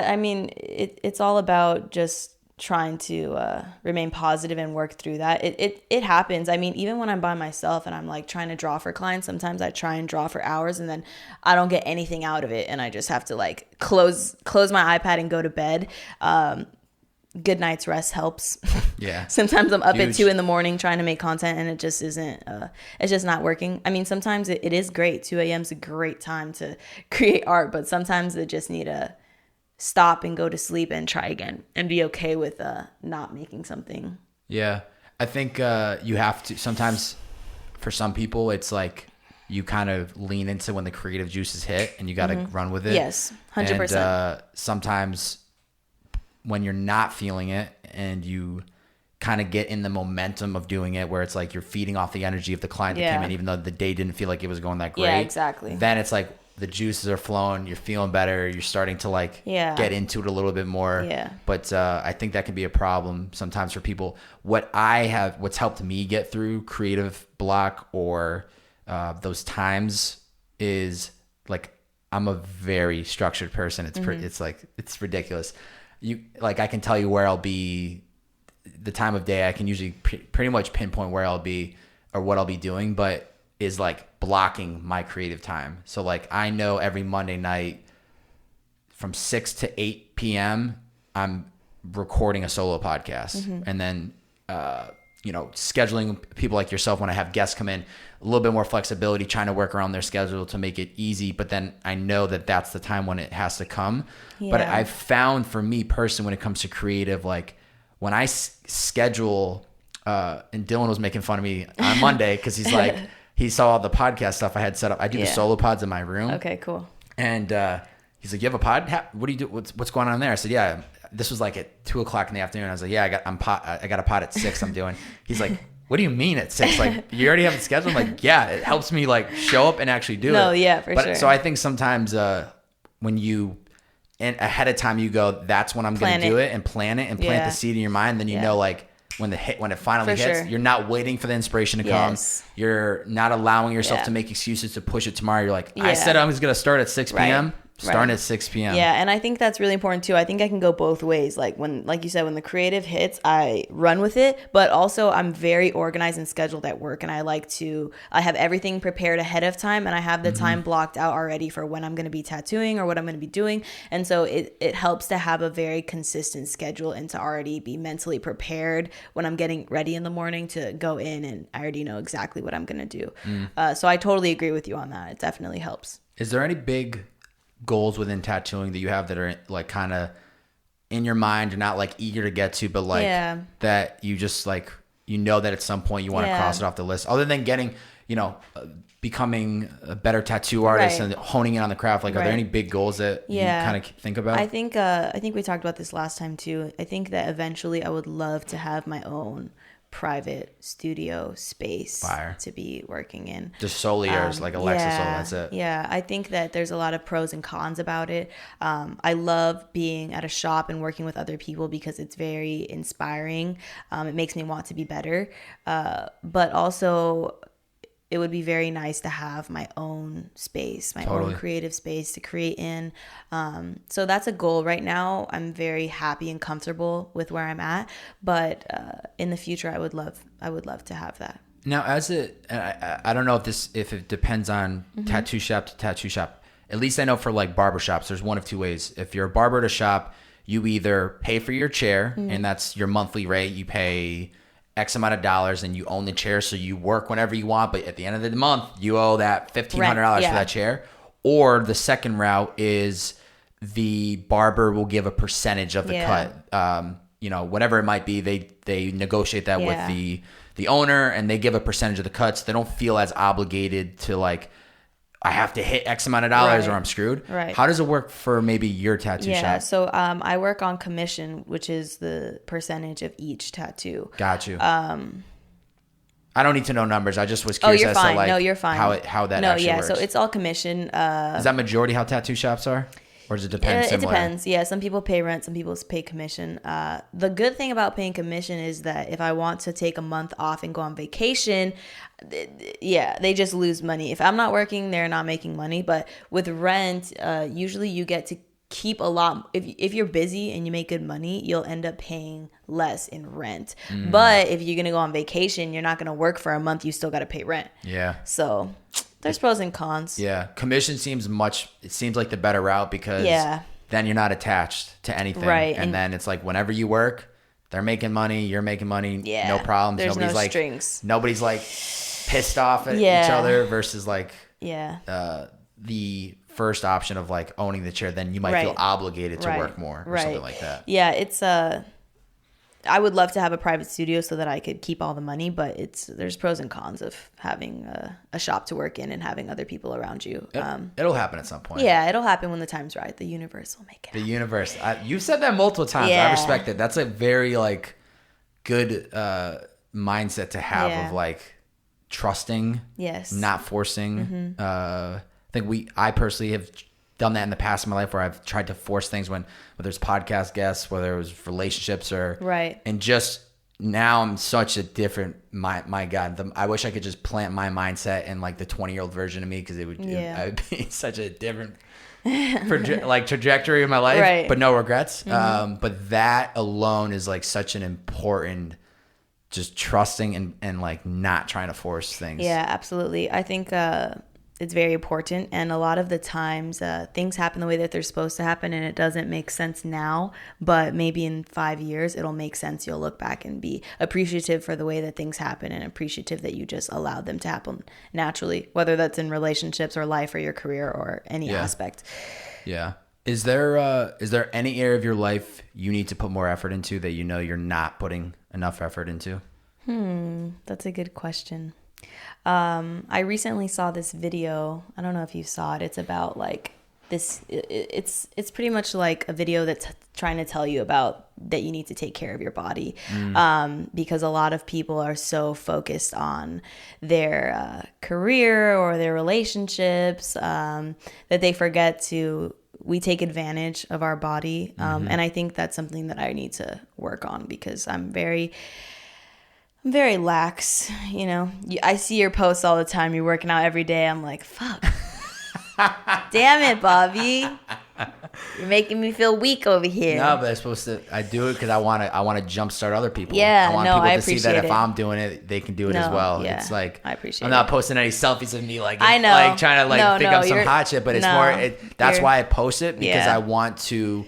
I mean, it's all about just trying to remain positive and work through that. It happens. I mean, even when I'm by myself and I'm like trying to draw for clients, sometimes I try and draw for hours and then I don't get anything out of it and I just have to like close my iPad and go to bed. Good night's rest helps. Yeah. Sometimes I'm up at 2 a.m. trying to make content and it just isn't, it's just not working. I mean, sometimes it is great. 2 a.m. is a great time to create art, but sometimes it just need a stop and go to sleep and try again and be okay with not making something. Yeah. I think you have to, sometimes for some people, it's like you kind of lean into when the creative juices hit and you got to run with it. Yes, 100%. And sometimes when you're not feeling it and you kind of get in the momentum of doing it where it's like you're feeding off the energy of the client that came in, even though the day didn't feel like it was going that great. Yeah, exactly. Then it's like, the juices are flowing, you're feeling better, you're starting to like get into it a little bit more. Yeah. But I think that can be a problem sometimes for people. What's helped me get through creative block or those times is like, I'm a very structured person. It's like, it's ridiculous. I can tell you where I'll be, the time of day. I can usually pretty much pinpoint where I'll be or what I'll be doing, but is like blocking my creative time. So like I know every Monday night from 6 to 8 p.m. I'm recording a solo podcast. And then scheduling people like yourself when I have guests come in, a little bit more flexibility, trying to work around their schedule to make it easy. But then I know that that's the time when it has to come. Yeah. But I've found for me personally, when it comes to creative, like when I schedule, and Dylan was making fun of me on Monday because he's like, he saw all the podcast stuff I had set up. I do the solo pods in my room. Okay, cool. And he's like, you have a pod? What do you do? What's going on there? I said, yeah. This was like at 2:00 in the afternoon. I was like, yeah, I got a pod at 6 I'm doing. He's like, what do you mean at 6? Like, you already have it scheduled? I'm like, yeah, it helps me like show up and actually do it. No, yeah, for sure. So I think sometimes when you, and ahead of time you go, that's when I'm going to do it and plan it and plant the seed in your mind. Then you know, like, when it finally hits, you're not waiting for the inspiration to come. You're not allowing yourself to make excuses to push it tomorrow. You're like, I said I was going to start at 6 p.m. Starting at 6 p.m. Yeah, and I think that's really important too. I think I can go both ways. Like you said, when the creative hits, I run with it, but also I'm very organized and scheduled at work, and I have everything prepared ahead of time, and I have the time blocked out already for when I'm going to be tattooing or what I'm going to be doing. And so it helps to have a very consistent schedule and to already be mentally prepared when I'm getting ready in the morning to go in, and I already know exactly what I'm going to do. So I totally agree with you on that. It definitely helps. Is there any big goals within tattooing that you have that are like kind of in your mind, you're not like eager to get to, but like that you just like, you know that at some point you want to cross it off the list, other than getting, becoming a better tattoo artist and honing in on the craft? Like, are there any big goals that you kind of think about? I think we talked about this last time too. I think that eventually I would love to have my own private studio space to be working in. Just solely yours, like Alexis Xol, that's it. Yeah, I think that there's a lot of pros and cons about it. I love being at a shop and working with other people because it's very inspiring. It makes me want to be better. But also, it would be very nice to have my own space, my own creative space to create in. So that's a goal. Right now, I'm very happy and comfortable with where I'm at. But in the future, I would love to have that. Now, I don't know if it depends on tattoo shop to tattoo shop. At least I know for like barbershops, there's one of two ways. If you're a barber at a shop, you either pay for your chair, and that's your monthly rate. You pay X amount of dollars and you own the chair, so you work whenever you want, but at the end of the month you owe that $1,500 for that chair. Or the second route is the barber will give a percentage of the cut. Whatever it might be, they negotiate that with the owner, and they give a percentage of the cuts. They don't feel as obligated to like, I have to hit X amount of dollars or I'm screwed. Right. How does it work for maybe your tattoo shop? Yeah, so I work on commission, which is the percentage of each tattoo. Got you. I don't need to know numbers. I just was curious as to like you're fine. how that actually works. So it's all commission. Is that majority how tattoo shops are? Or does it depend? It depends. Yeah, some people pay rent, some people pay commission. The good thing about paying commission is that if I want to take a month off and go on vacation, they just lose money. If I'm not working, they're not making money. But with rent, usually you get to keep a lot. If you're busy and you make good money, you'll end up paying less in rent. But if you're gonna go on vacation, you're not gonna work for a month. You still got to pay rent. Yeah. So there's pros and cons. Yeah, commission seems like the better route because then you're not attached to anything. Right. And then it's like whenever you work, they're making money, you're making money, no problems. There's nobody's no like strings. Nobody's like pissed off at each other versus like the first option of like owning the chair, then you might feel obligated to work more or something like that. Yeah, it's I would love to have a private studio so that I could keep all the money, but there's pros and cons of having a shop to work in and having other people around you. It'll happen at some point. Yeah, it'll happen when the time's right. The universe will make it. The universe. You've said that multiple times. I respect it. That's a very like good mindset to have of like trusting, not forcing. I think I personally have done that in the past in my life where I've tried to force things whether it's podcast guests, whether it was relationships and just now I'm such a different, my God, I wish I could just plant my mindset in like the 20-year-old version of me, because I would be such a different trajectory of my life, but no regrets. But that alone is like such an important, just trusting and like not trying to force things. Yeah, absolutely. I think it's very important, and a lot of the times things happen the way that they're supposed to happen, and it doesn't make sense now, but maybe in 5 years it'll make sense. You'll look back and be appreciative for the way that things happen, and appreciative that you just allowed them to happen naturally, whether that's in relationships or life or your career or any aspect. Yeah. Is there any area of your life you need to put more effort into that you know you're not putting enough effort into? That's a good question. I recently saw this video. I don't know if you saw it. It's about like this. It's pretty much like a video that's trying to tell you about that you need to take care of your body, because a lot of people are so focused on their career or their relationships that they forget we take advantage of our body, and I think that's something that I need to work on, because I'm very lax, I see your posts all the time. You're working out every day. I'm like, fuck. Damn it, Bobby. You're making me feel weak over here. No, but I do it because I want to jumpstart other people. Yeah, I want people to see that if I'm doing it, they can do it as well. Yeah, it's like, I appreciate I'm not posting any selfies of me like, I know. like trying to think up some hot shit, but it's that's why I post it, because I want to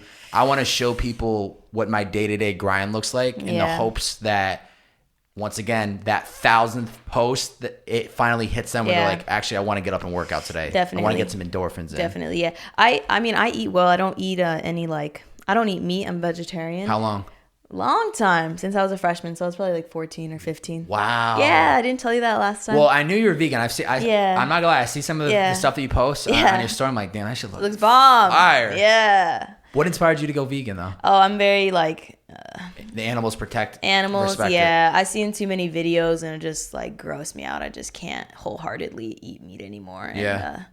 show people what my day-to-day grind looks like in the hopes that, once again, that 1,000th post, that it finally hits them where they're like, actually, I want to get up and work out today. Definitely. I want to get some endorphins in. Definitely, yeah. I mean, I eat well. I don't eat any, like, I don't eat meat. I'm vegetarian. How long? Long time, since I was a freshman, so I was probably like 14 or 15. Wow. Yeah, I didn't tell you that last time. Well, I knew you were vegan. I'm not gonna lie, I see some of the stuff that you post on your story. I'm like, damn, that shit looks bomb. fire. Yeah. What inspired you to go vegan, though? Oh, I'm very, like... the animals protect. Animals, yeah. I've seen too many videos and it just, like, gross me out. I just can't wholeheartedly eat meat anymore. And,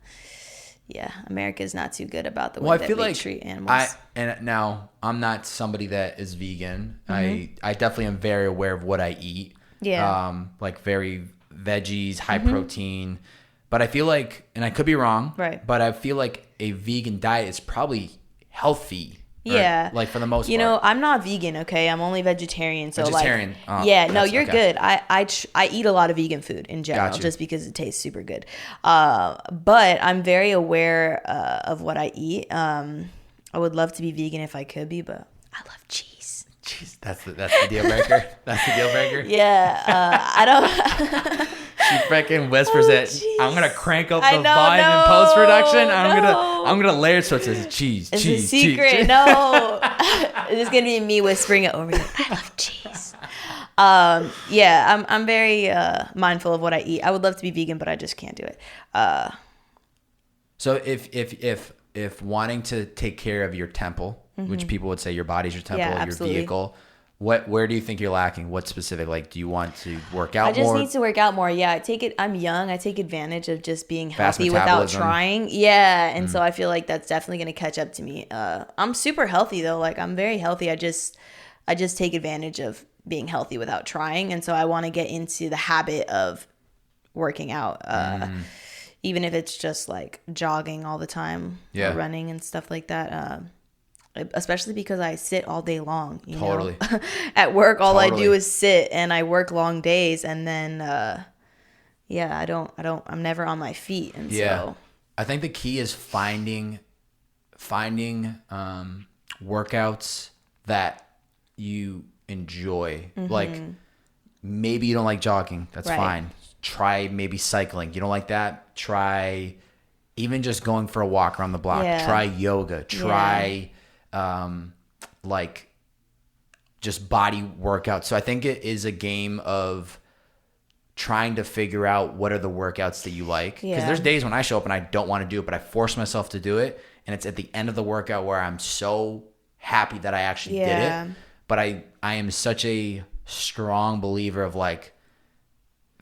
America's not too good about the way that we treat animals. Now, I'm not somebody that is vegan. I definitely am very aware of what I eat. Yeah. Like, very veggies, high protein. But I feel like, and I could be wrong, right, but I feel like a vegan diet is probably healthy. Yeah. Like, for the most part. You know, I'm not vegan, okay? I'm only vegetarian. So, vegetarian. You're good. I eat a lot of vegan food in general just because it tastes super good. But I'm very aware of what I eat. I would love to be vegan if I could be, but I love cheese. Cheese. That's the deal breaker? That's the deal breaker? Yeah. I don't... She freaking whispers I'm gonna crank up the volume in post production. I'm gonna layer it so it says cheese. It's cheese, a secret. Cheese. No, it's just gonna be me whispering it over here. I love cheese. I'm very mindful of what I eat. I would love to be vegan, but I just can't do it. So if wanting to take care of your temple, which people would say your body's your temple, your vehicle. Where do you think you're lacking? What specific? Like, do you want to work out more? I just need to work out more. Yeah, I'm young. I take advantage of just being healthy without trying. Yeah, and so I feel like that's definitely going to catch up to me. I'm super healthy though. Like, I'm very healthy. I just take advantage of being healthy without trying, and so I want to get into the habit of working out. Even if it's just like jogging all the time or running and stuff like that. Especially because I sit all day long, you know? At work, all I do is sit, and I work long days, and then, I'm never on my feet. And so I think the key is finding workouts that you enjoy. Like, maybe you don't like jogging. That's fine. Try maybe cycling. You don't like that? Try even just going for a walk around the block. Try yoga. Try... like just body workout. So I think it is a game of trying to figure out what are the workouts that you like. Because there's days when I show up and I don't want to do it, but I force myself to do it. And it's at the end of the workout where I'm so happy that I actually did it. But I am such a strong believer of like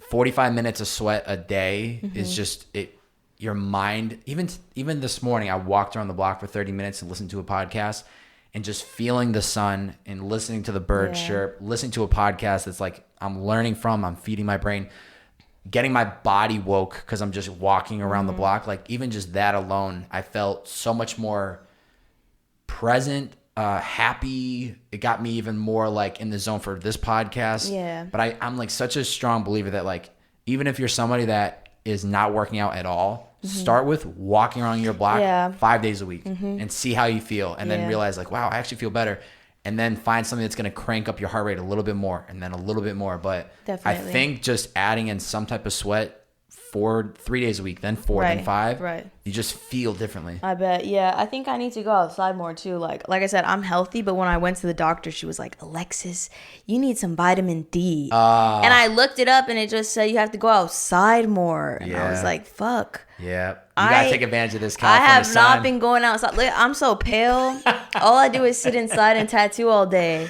45 minutes of sweat a day is just it. Your mind, even this morning, I walked around the block for 30 minutes and listened to a podcast and just feeling the sun and listening to the birds chirp, listening to a podcast that's like I'm learning from, I'm feeding my brain, getting my body woke because I'm just walking around the block. Like, even just that alone, I felt so much more present, happy. It got me even more like in the zone for this podcast. Yeah. But I'm like such a strong believer that like, even if you're somebody that is not working out at all, start with walking around your block 5 days a week and see how you feel, and then realize like, wow, I actually feel better, and then find something that's going to crank up your heart rate a little bit more and then a little bit more. But definitely. I think just adding in some type of sweat 3 days a week, then 4, then 5, you just feel differently. I bet. Yeah, I think I need to go outside more too. Like I said, I'm healthy, but when I went to the doctor, she was like, Alexis, you need some vitamin D. And I looked it up and it just said you have to go outside more. And I was like, fuck. Yeah. You got to take advantage of this California I have sun. not been going outside. Look, I'm so pale. All I do is sit inside and tattoo all day.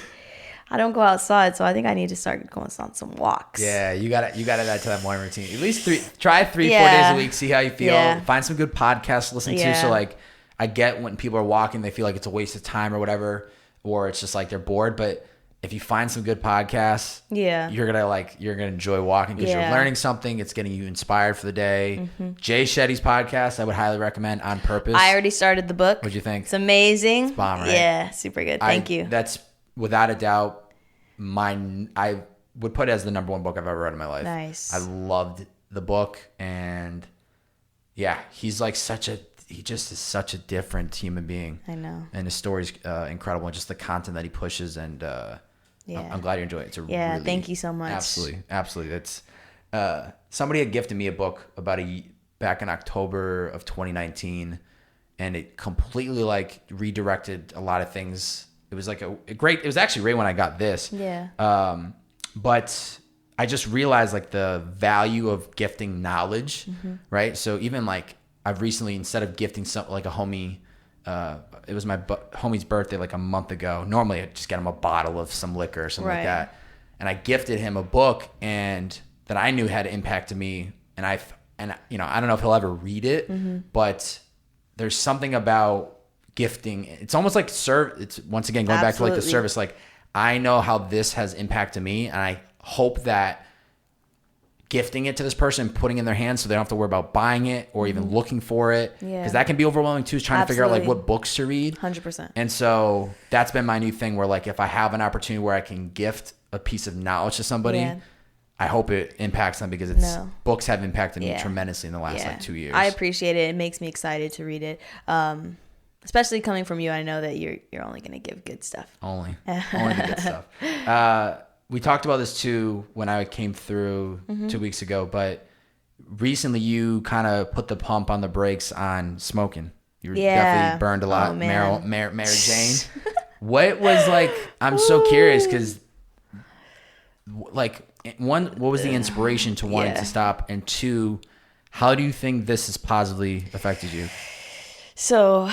I don't go outside, so I think I need to start going on some walks. Yeah, you got to add to that morning routine. At least 4 days a week. See how you feel. Yeah. Find some good podcasts to listen to. So like, I get when people are walking, they feel like it's a waste of time or whatever, or it's just like they're bored. But if you find some good podcasts, you're gonna enjoy walking because you're learning something. It's getting you inspired for the day. Jay Shetty's podcast, I would highly recommend. On Purpose. I already started the book. What'd you think? It's amazing. It's bomb, right? Yeah, super good. Thank you. That's without a doubt I would put it as the number one book I've ever read in my life. Nice. I loved the book, and he's like he just is such a different human being. I know. And his story's incredible, and just the content that he pushes, and I'm glad you enjoy it. It's really, thank you so much. Absolutely. It's somebody had gifted me a book back in October of 2019, and it completely like redirected a lot of things. It was like it was actually right when I got this. Yeah. But I just realized like the value of gifting knowledge, right? So even like I've recently, instead of gifting something like a homie, it was my homie's birthday like a month ago. Normally I'd just get him a bottle of some liquor or something like that. And I gifted him a book and that I knew had impacted me. And I don't know if he'll ever read it, but there's something about gifting. It's almost like it's once again going back to like the service. Like I know how this has impacted me, and I hope that gifting it to this person, putting it in their hands so they don't have to worry about buying it or even looking for it. Because that can be overwhelming too, trying to figure out like what books to read. 100%. And so that's been my new thing where like if I have an opportunity where I can gift a piece of knowledge to somebody, I hope it impacts them because books have impacted me tremendously in the last like 2 years. I appreciate it. It makes me excited to read it. Especially coming from you, I know that you're only going to give good stuff. Only the good stuff. We talked about this too when I came through 2 weeks ago, but recently you kind of put the pump on the brakes on smoking. You definitely burned a lot. Mary Jane. What was like, I'm so curious because like one, what was the inspiration to wanting to stop? And two, how do you think this has positively affected you? So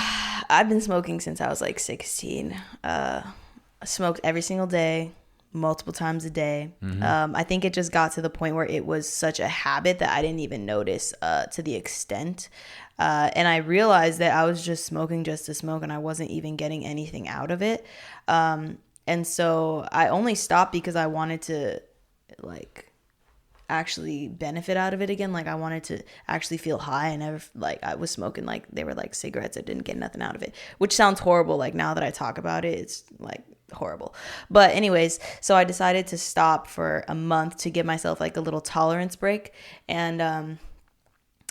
I've been smoking since I was like 16. I smoked every single day, multiple times a day. I think it just got to the point where it was such a habit that I didn't even notice to the extent. And I realized that I was just smoking just to smoke and I wasn't even getting anything out of it. And so I only stopped because I wanted to like actually benefit out of it again. Like I wanted to actually feel high and never like I was smoking like they were like cigarettes. I didn't get nothing out of it, which sounds horrible. Like now that I talk about it, it's like horrible. But anyways, so I decided to stop for a month to give myself like a little tolerance break. And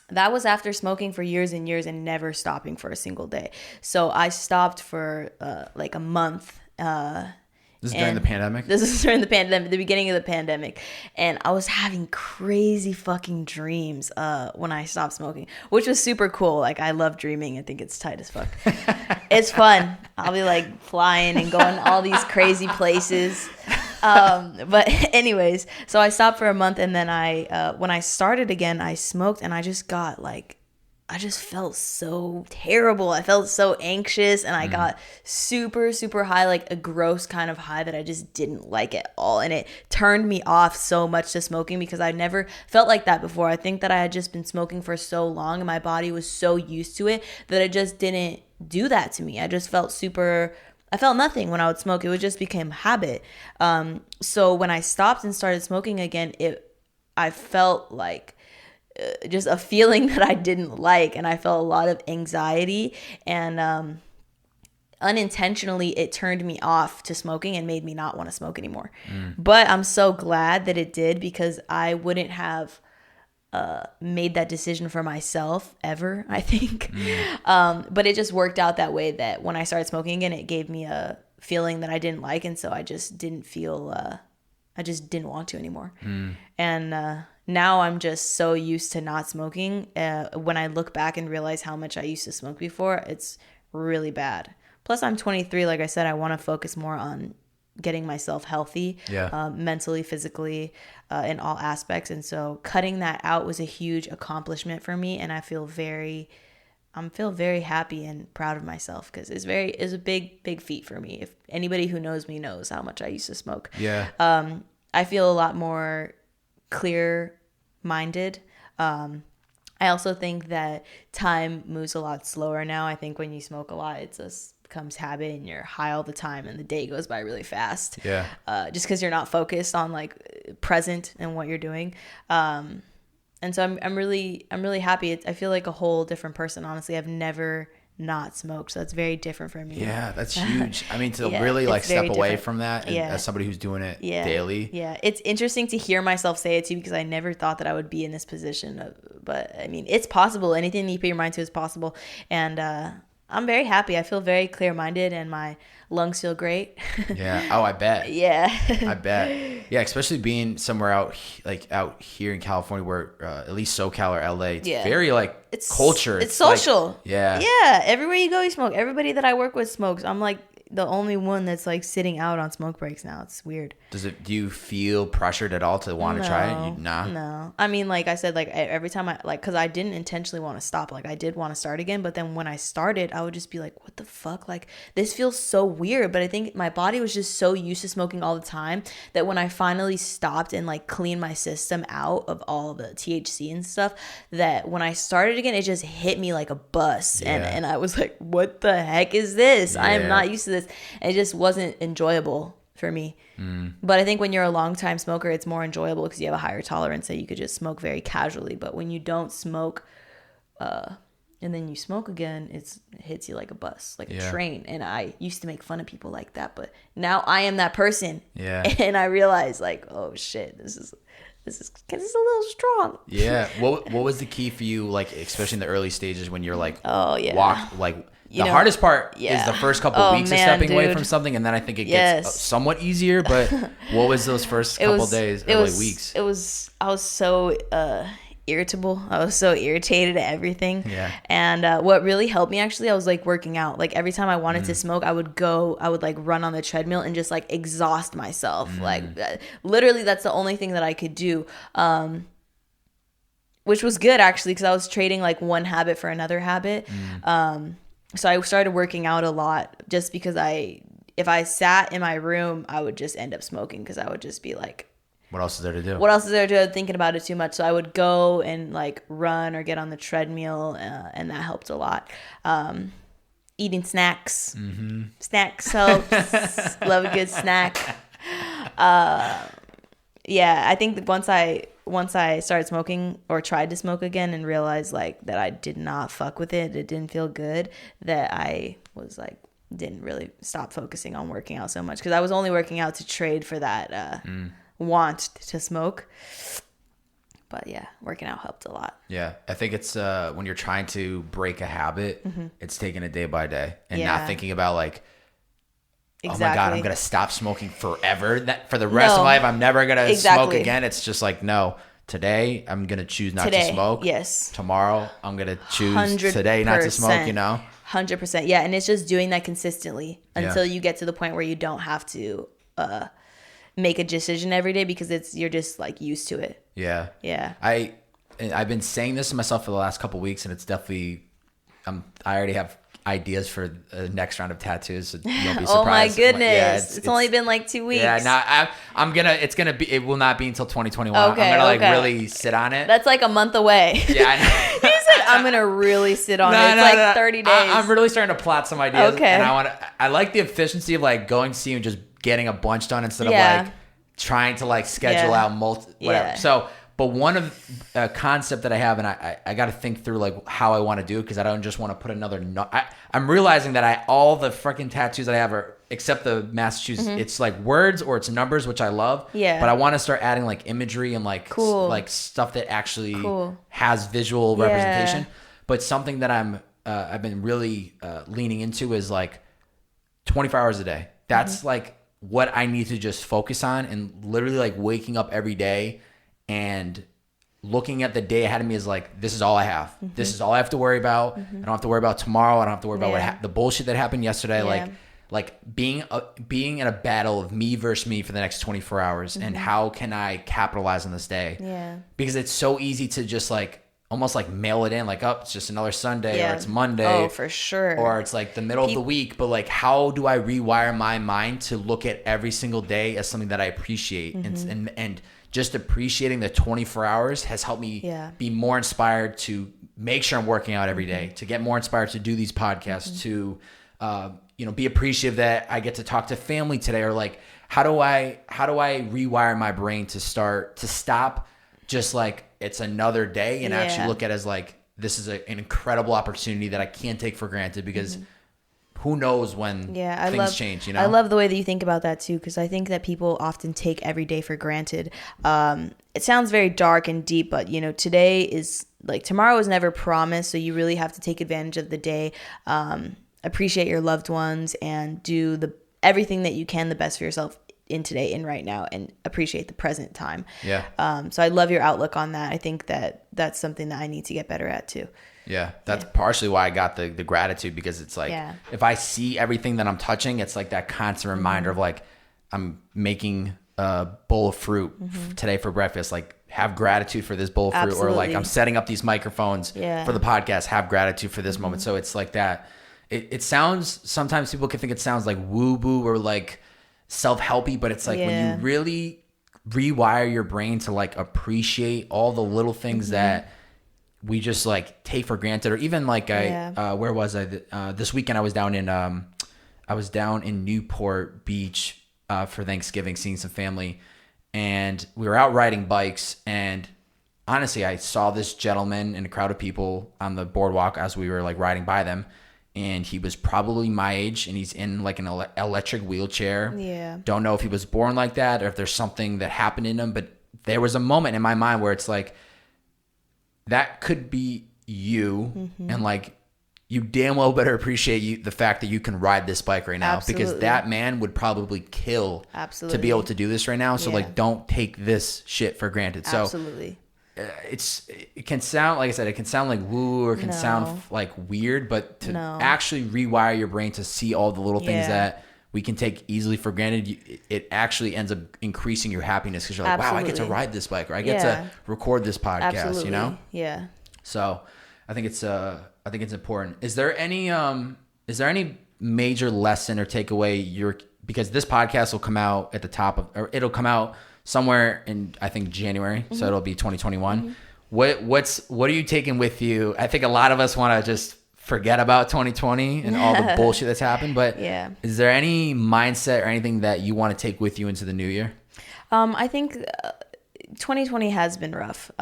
that was after smoking for years and years and never stopping for a single day. So I stopped for like a month. This is during the pandemic? This is during the pandemic, the beginning of the pandemic. And I was having crazy fucking dreams when I stopped smoking, which was super cool. Like, I love dreaming. I think it's tight as fuck. It's fun. I'll be, like, flying and going all these crazy places. But anyways, so I stopped for a month. And then when I started again, I smoked. And I just got, like, I just felt so terrible. I felt so anxious and I got super, super high, like a gross kind of high that I just didn't like at all. And it turned me off so much to smoking because I never felt like that before. I think that I had just been smoking for so long and my body was so used to it that it just didn't do that to me. I just felt I felt nothing when I would smoke. It just became habit. So when I stopped and started smoking again, I felt like just a feeling that I didn't like, and I felt a lot of anxiety, and unintentionally it turned me off to smoking and made me not want to smoke anymore. But I'm so glad that it did because I wouldn't have made that decision for myself ever, I think. But it just worked out that way that when I started smoking again, it gave me a feeling that I didn't like, and so I just didn't feel I just didn't want to anymore. And now I'm just so used to not smoking. When I look back and realize how much I used to smoke before, it's really bad. Plus, I'm 23. Like I said, I want to focus more on getting myself healthy, mentally, physically, in all aspects. And so cutting that out was a huge accomplishment for me. And I feel very happy and proud of myself because it's a big feat for me. If anybody who knows me knows how much I used to smoke. I feel a lot more clear-minded. I also think that time moves a lot slower now. I think when you smoke a lot, it's becomes habit and you're high all the time and the day goes by really fast. Yeah. Just because you're not focused on like present in what you're doing. And so I'm really happy. I feel like a whole different person. Honestly, I've never not smoked, so that's very different for me. Yeah, that's huge. I mean, to really like step away from that as somebody who's doing it daily. Yeah, it's interesting to hear myself say it too, because I never thought that I would be in this position. But I mean, it's possible. Anything you put your mind to is possible. And I'm very happy. I feel very clear-minded and my lungs feel great. Yeah. Oh, I bet. Yeah. I bet. Yeah, especially being somewhere out here in California where at least SoCal or LA, it's very like culture. It's social. Like, yeah. Yeah. Everywhere you go, you smoke. Everybody that I work with smokes. I'm like the only one that's like sitting out on smoke breaks now. It's weird. Do you feel pressured at all to want to try it? No. I mean, like I said, like every time because I didn't intentionally want to stop. Like I did want to start again, but then when I started, I would just be like, what the fuck? Like this feels so weird. But I think my body was just so used to smoking all the time that when I finally stopped and like cleaned my system out of all the THC and stuff, that when I started again, it just hit me like a bus. Yeah. And I was like, what the heck is this? Yeah. I am not used to this. It just wasn't enjoyable for me. But I think when you're a long time smoker, it's more enjoyable because you have a higher tolerance, so you could just smoke very casually. But when you don't smoke and then you smoke again, it hits you like a bus, like a train. And I used to make fun of people like that, but now I am that person. Yeah. And I realize like, oh shit, this is a little strong. Yeah. What was the key for you, like especially in the early stages when you're like the hardest part is the first couple of weeks of stepping away from something, and then I think it gets somewhat easier. But what was those first couple days or weeks? I was so irritable. I was so irritated at everything. Yeah. And what really helped me, actually, I was like working out. Like every time I wanted to smoke, I would like run on the treadmill and just like exhaust myself. Like literally, that's the only thing that I could do. Which was good actually, because I was trading like one habit for another habit. So I started working out a lot just because if I sat in my room, I would just end up smoking because I would just be like, what else is there to do? Thinking about it too much. So I would go and like run or get on the treadmill, and that helped a lot. Eating snacks. Snacks helps. Love a good snack. Yeah, I think that once I started smoking or tried to smoke again and realized like that I did not fuck with it didn't feel good, that I was like, didn't really stop focusing on working out so much, because I was only working out to trade for that want to smoke. But yeah, working out helped a lot. Yeah, I think it's when you're trying to break a habit, it's taking it day by day and not thinking about like, exactly. Oh my God, I'm going to stop smoking forever. That for the rest of my life, I'm never going to smoke again. It's just like, no, today I'm going to choose not to smoke. Yes. Tomorrow I'm going to choose today not to smoke, 100%. Yeah. And it's just doing that consistently until you get to the point where you don't have to make a decision every day, because you're just like used to it. Yeah. Yeah. I've been saying this to myself for the last couple of weeks, and it's definitely, I already have ideas for the next round of tattoos, so you won't be surprised. Oh my goodness. It's only been like 2 weeks. Yeah, it will not be until 2021. Okay, I'm gonna like really sit on it. That's like a month away. Yeah, I know. You said I'm gonna really sit on it. It's like 30 days. I'm really starting to plot some ideas. Okay. And I like the efficiency of like going to see and just getting a bunch done instead of like trying to like schedule out whatever. Yeah. So, but one of a concept that I have, and I got to think through like how I want to do it, because I don't just want to put another. I'm realizing that all the freaking tattoos that I have are, except the Massachusetts, it's like words or it's numbers, which I love. Yeah. But I want to start adding like imagery and like like stuff that actually has visual representation. But something that I've been really leaning into is like 24 hours a day. That's like what I need to just focus on, and literally like waking up every day and looking at the day ahead of me is like, this is all I have. This is all I have to worry about. I don't have to worry about tomorrow. I don't have to worry about the bullshit that happened yesterday. Like being in a battle of me versus me for the next 24 hours, and how can I capitalize on this day? Yeah. Because it's so easy to just like almost like mail it in, like, oh, it's just another Sunday, or it's Monday. Oh, for sure. Or it's like the middle of the week. But like, how do I rewire my mind to look at every single day as something that I appreciate? And just appreciating the 24 hours has helped me be more inspired to make sure I'm working out every day, to get more inspired to do these podcasts, to be appreciative that I get to talk to family today, or like, how do I rewire my brain to stop just like it's another day and actually look at it as like, this is an incredible opportunity that I can't take for granted, because who knows when things change, I love the way that you think about that too, because I think that people often take every day for granted. It sounds very dark and deep, but today is like, tomorrow is never promised, so you really have to take advantage of the day, appreciate your loved ones, and do everything that you can the best for yourself in today, in right now, and appreciate the present time. So I love your outlook on that. I think that that's something that I need to get better at too. That's partially why I got the gratitude, because it's like, if I see everything that I'm touching, it's like that constant reminder of like, I'm making a bowl of fruit today for breakfast, like have gratitude for this bowl of fruit. Or like, I'm setting up these microphones for the podcast, have gratitude for this moment. So it's like that. It sounds, sometimes people can think it sounds like woo-woo or like self-helpy, but it's like when you really rewire your brain to like appreciate all the little things that we just like take for granted. Or even like where was I this weekend? I was down in Newport Beach for Thanksgiving, seeing some family, and we were out riding bikes, and honestly I saw this gentleman in a crowd of people on the boardwalk as we were like riding by them. And he was probably my age, and he's in like an electric wheelchair. Don't know if he was born like that or if there's something that happened in him. But there was a moment in my mind where it's like, that could be you. And like, you damn well better appreciate the fact that you can ride this bike right now. Because that man would probably kill to be able to do this right now. So like, don't take this shit for granted. So it can sound, like I said, it can sound like woo, or it can sound like weird, but to actually rewire your brain to see all the little things that we can take easily for granted, it actually ends up increasing your happiness, because you're like, wow, I get to ride this bike, or I get to record this podcast, So I think it's important. Is there any major lesson or takeaway because this podcast will come out at the top of, or it'll come out somewhere in, I think, January. So it'll be 2021. What are you taking with you? I think a lot of us want to just forget about 2020 and all the bullshit that's happened. But is there any mindset or anything that you want to take with you into the new year? I think 2020 has been rough,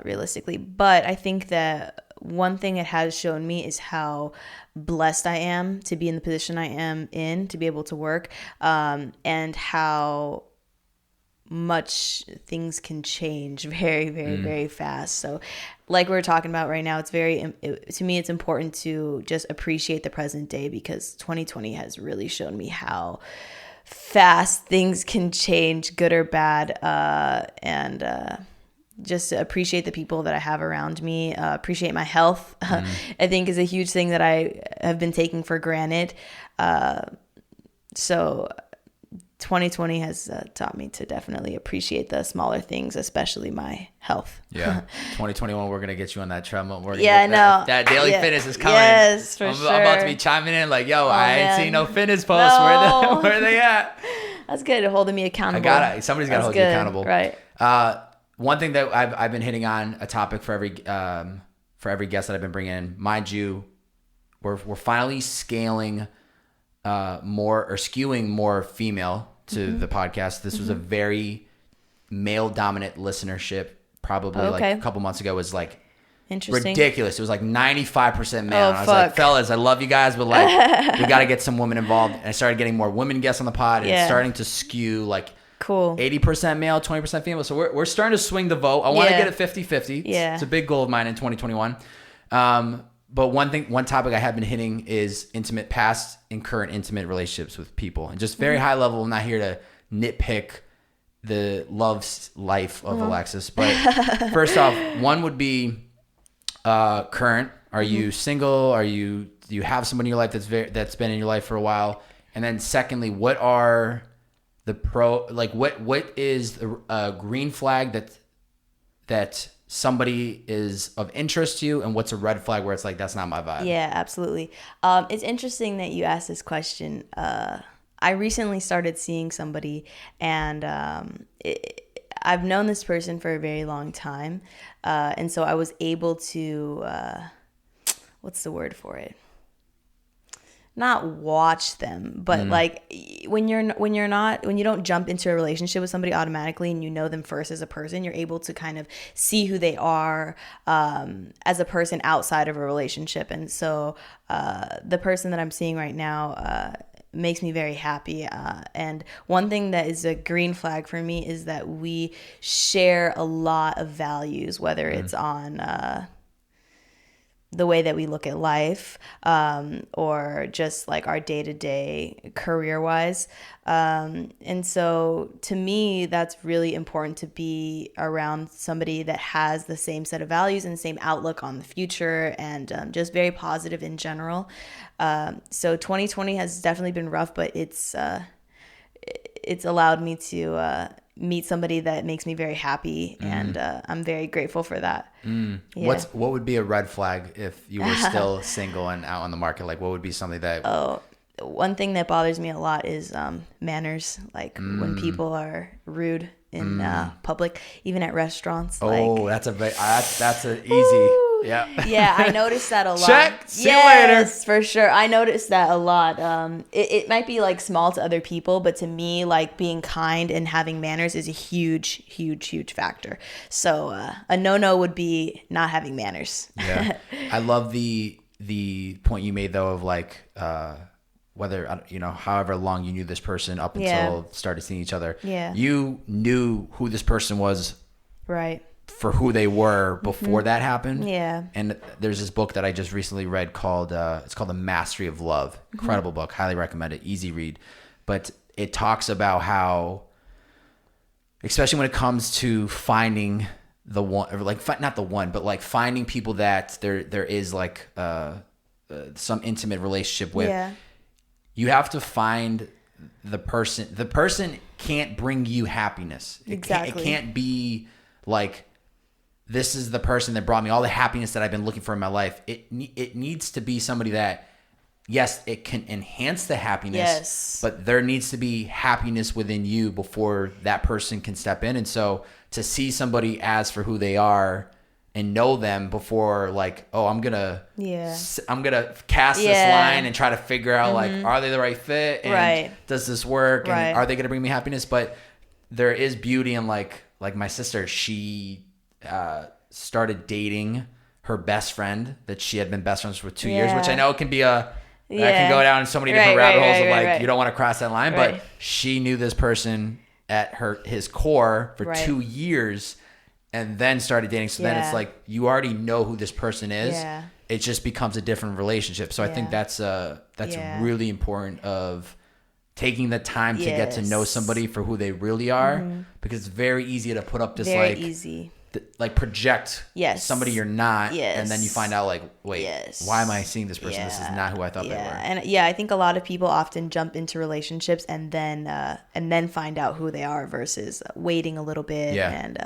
realistically. But I think that one thing it has shown me is how blessed I am to be in the position I am in, to be able to work, and how much things can change very, very, very fast. So like we're talking about right now, to me, it's important to just appreciate the present day, because 2020 has really shown me how fast things can change, good or bad, and just to appreciate the people that I have around me, appreciate my health, I think is a huge thing that I have been taking for granted. So 2020 has taught me to definitely appreciate the smaller things, especially my health. 2021, we're going to get you on that treadmill. That daily fitness is coming. Yes, for sure. I'm about to be chiming in like, I ain't seen no fitness posts. No. Where are they at? That's good. Holding me accountable. Somebody's got to hold you accountable. Right. One thing that I've been hitting on, a topic for every guest that I've been bringing in, mind you, we're finally scaling more, or skewing more female to the podcast. This was a very male dominant listership. Probably like a couple months ago was like ridiculous. It was like 95% male. And I was like, fellas, I love you guys, but like, we got to get some women involved. And I started getting more women guests on the pod, and it's starting to skew like 80% male, 20% female. So we're starting to swing the vote. I want to get it 50-50. It's a big goal of mine in 2021. But one topic I have been hitting is past and current intimate relationships with people, and just very high level. I'm not here to nitpick the love life of Alexis, but first off, one would be current. Are you single? Do you have someone in your life that's been in your life for a while? And then secondly, what are the what is a green flag that somebody is of interest to you, and what's a red flag where it's like, that's not my vibe? Yeah, absolutely. It's interesting that you asked this question. I recently started seeing somebody, and I've known this person for a very long time, and so I was able to what's the word for it? not watch them, but like when you don't jump into a relationship with somebody automatically and you know them first as a person, you're able to kind of see who they are as a person outside of a relationship. And so the person that I'm seeing right now makes me very happy. And one thing that is a green flag for me is that we share a lot of values, whether it's on the way that we look at life, or just like our day-to-day career-wise. And so to me, that's really important to be around somebody that has the same set of values and the same outlook on the future, and just very positive in general. So 2020 has definitely been rough, but it's allowed me to meet somebody that makes me very happy, and I'm very grateful for that. Yeah. What would be a red flag if you were still single and out on the market? Like, what would be something that... One thing that bothers me a lot is manners, like when people are rude in public, even at restaurants. That's an easy... Yeah. Yeah, I noticed that a lot. Check. See you later. Yes, for sure. I noticed that a lot. It might be like small to other people, but to me, like being kind and having manners is a huge, huge, huge factor. So a no-no would be not having manners. Yeah. I love the point you made though of like whether however long you knew this person up until started seeing each other. Yeah. You knew who this person was. Right. For who they were before that happened. Yeah. And there's this book that I just recently read called it's called The Mastery of Love. Incredible book. Highly recommend it. Easy read. But it talks about how, especially when it comes to finding the one, or like not the one, but like finding people that there is like some intimate relationship with. Yeah. You have to find the person. The person can't bring you happiness. Exactly. It can't be like, this is the person that brought me all the happiness that I've been looking for in my life. It needs to be somebody that, yes, it can enhance the happiness, but there needs to be happiness within you before that person can step in. And so to see somebody as for who they are and know them before, like, I'm gonna cast this line and try to figure out like, are they the right fit? And does this work? And are they gonna bring me happiness? But there is beauty in like my sister, she started dating her best friend that she had been best friends for 2 years, which I know can be that can go down in so many different rabbit holes of like, you don't want to cross that line, but she knew this person at his core for 2 years and then started dating. So then it's like, you already know who this person is. Yeah. It just becomes a different relationship. So I think that's really important of taking the time to get to know somebody for who they really are, because it's very easy to put up this project somebody you're not, and then you find out like, wait, why am I seeing this person? This is not who I thought they were. And I think a lot of people often jump into relationships and then find out who they are versus waiting a little bit and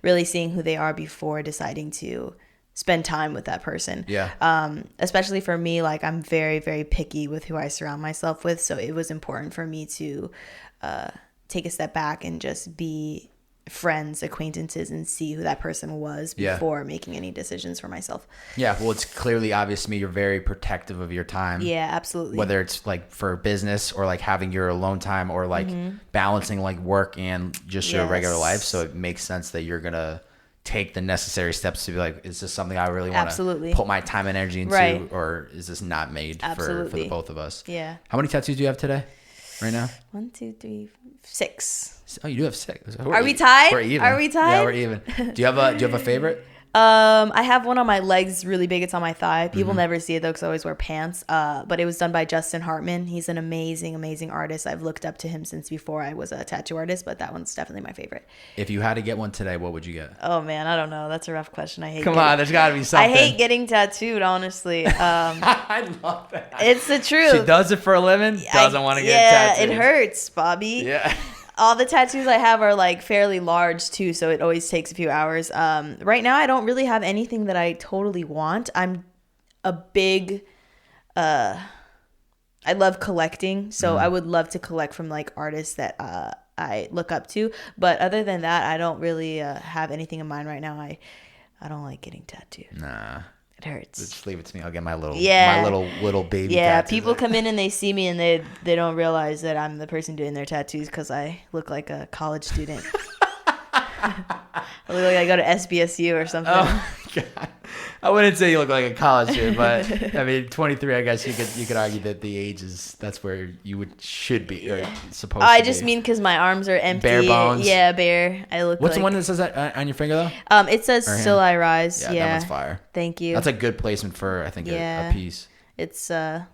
really seeing who they are before deciding to spend time with that person. Especially for me, like I'm very, very picky with who I surround myself with. So it was important for me to take a step back and just be friends, acquaintances, and see who that person was before making any decisions for myself. Yeah, well, it's clearly obvious to me you're very protective of your time. Yeah, absolutely. Whether it's like for business or like having your alone time or like balancing like work and just your regular life. So it makes sense that you're gonna take the necessary steps to be like, is this something I really want to put my time and energy into, or is this not made for the both of us? Yeah. How many tattoos do you have today? Right now? 1, 2, 3, 6. Oh, you do have 6. Are we tied? We're even. Are we tied? Yeah, we're even. Do you have a favorite? I have one on my legs, really big. It's on my thigh. People never see it though, because I always wear pants. But it was done by Justin Hartman. He's an amazing, amazing artist. I've looked up to him since before I was a tattoo artist, but that one's definitely my favorite. If you had to get one today, what would you get? Oh man, I don't know. That's a rough question. Come on, there's got to be something. I hate getting tattooed, honestly. I love that. It's the truth. She does it for a living. Doesn't want to get tattooed. Yeah, it hurts, Bobby. Yeah. All the tattoos I have are like fairly large too, so it always takes a few hours. Right now I don't really have anything that I totally want. I'm a big I love collecting, so I would love to collect from like artists that I look up to, but other than that I don't really have anything in mind right now. I don't like getting tattooed. Nah. It hurts. Just leave it to me. I'll get my little baby. Yeah, people come in and they see me and they don't realize that I'm the person doing their tattoos because I look like a college student. I look like I go to SBSU or something. Oh God. I wouldn't say you look like a college student, but I mean, 23. I guess you could argue that the age that's where you should be or supposed to be. I just mean because my arms are empty. Bare bones. Yeah, bare. I look. What's the one that says that on your finger though? It says "Still I Rise." Yeah, that one's fire. Thank you. That's a good placement for I think a piece. It's no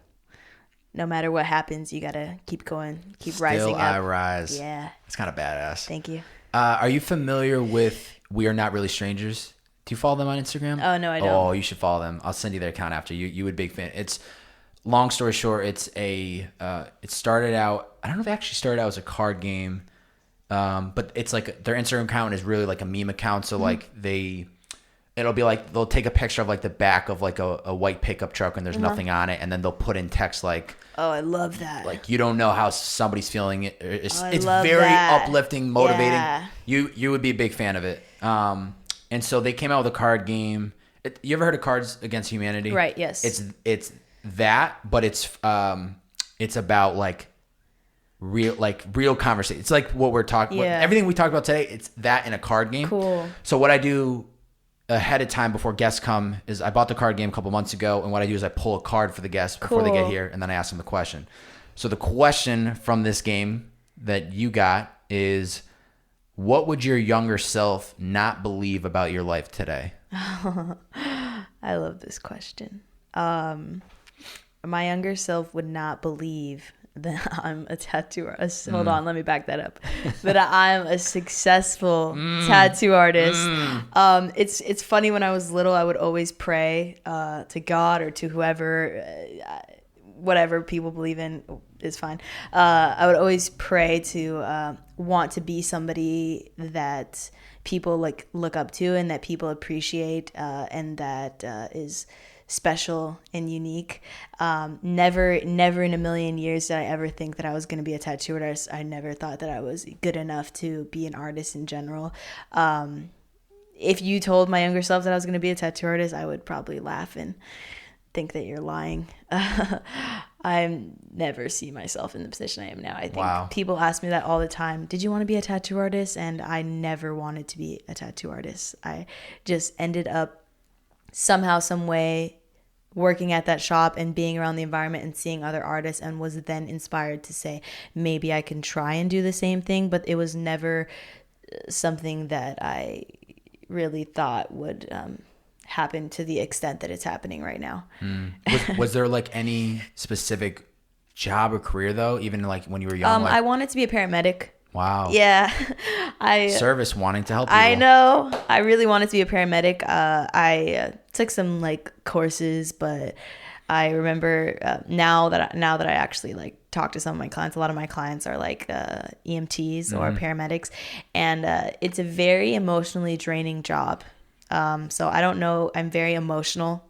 matter what happens, you gotta keep going, keep Still rising up. I Rise. Yeah, it's kind of badass. Thank you. Are you familiar with We Are Not Really Strangers? Do you follow them on Instagram? Oh, no, I don't. Oh, you should follow them. I'll send you their account after. You would be a big fan. It's, long story short, it started out, I don't know if it actually started out as a card game, but it's like their Instagram account is really like a meme account. So like it'll be like, they'll take a picture of like the back of like a white pickup truck and there's nothing on it. And then they'll put in text like, oh, I love that. Like, you don't know how somebody's feeling. It's very that. uplifting, motivating. Yeah. You would be a big fan of it. And so they came out with a card game. You ever heard of Cards Against Humanity? Right. Yes. It's that, but it's about like real conversation. It's like what we're talking. Yeah. Everything we talked about today. It's that in a card game. Cool. So what I do ahead of time before guests come is I bought the card game a couple months ago, and what I do is I pull a card for the guests before they get here, and then I ask them the question. So the question from this game that you got is, what would your younger self not believe about your life today? I love this question. My younger self would not believe that I'm a tattoo artist. Hold on, let me back that up. That I'm a successful tattoo artist. It's funny, when I was little, I would always pray to God or to whoever, whatever people believe in is fine. I would always pray to want to be somebody that people like look up to and that people appreciate, and that is special and unique. Never in a million years did I ever think that I was going to be a tattoo artist. I never thought that I was good enough to be an artist in general. If you told my younger self that I was going to be a tattoo artist, I would probably laugh and think that you're lying. I never see myself in the position I am now. I think people ask me that all the time. Did you want to be a tattoo artist? And I never wanted to be a tattoo artist. I just ended up somehow, some way working at that shop and being around the environment and seeing other artists, and was then inspired to say, maybe I can try and do the same thing. But it was never something that I really thought would happen to the extent that it's happening right now. Was there like any specific job or career though, even like when you were young? I wanted to be a paramedic. Wow. Yeah. Service, wanting to help people. I know. I really wanted to be a paramedic. I took some like courses, but I remember now that I actually like talk to some of my clients, a lot of my clients are like EMTs or paramedics, and it's a very emotionally draining job. So I don't know, I'm very emotional.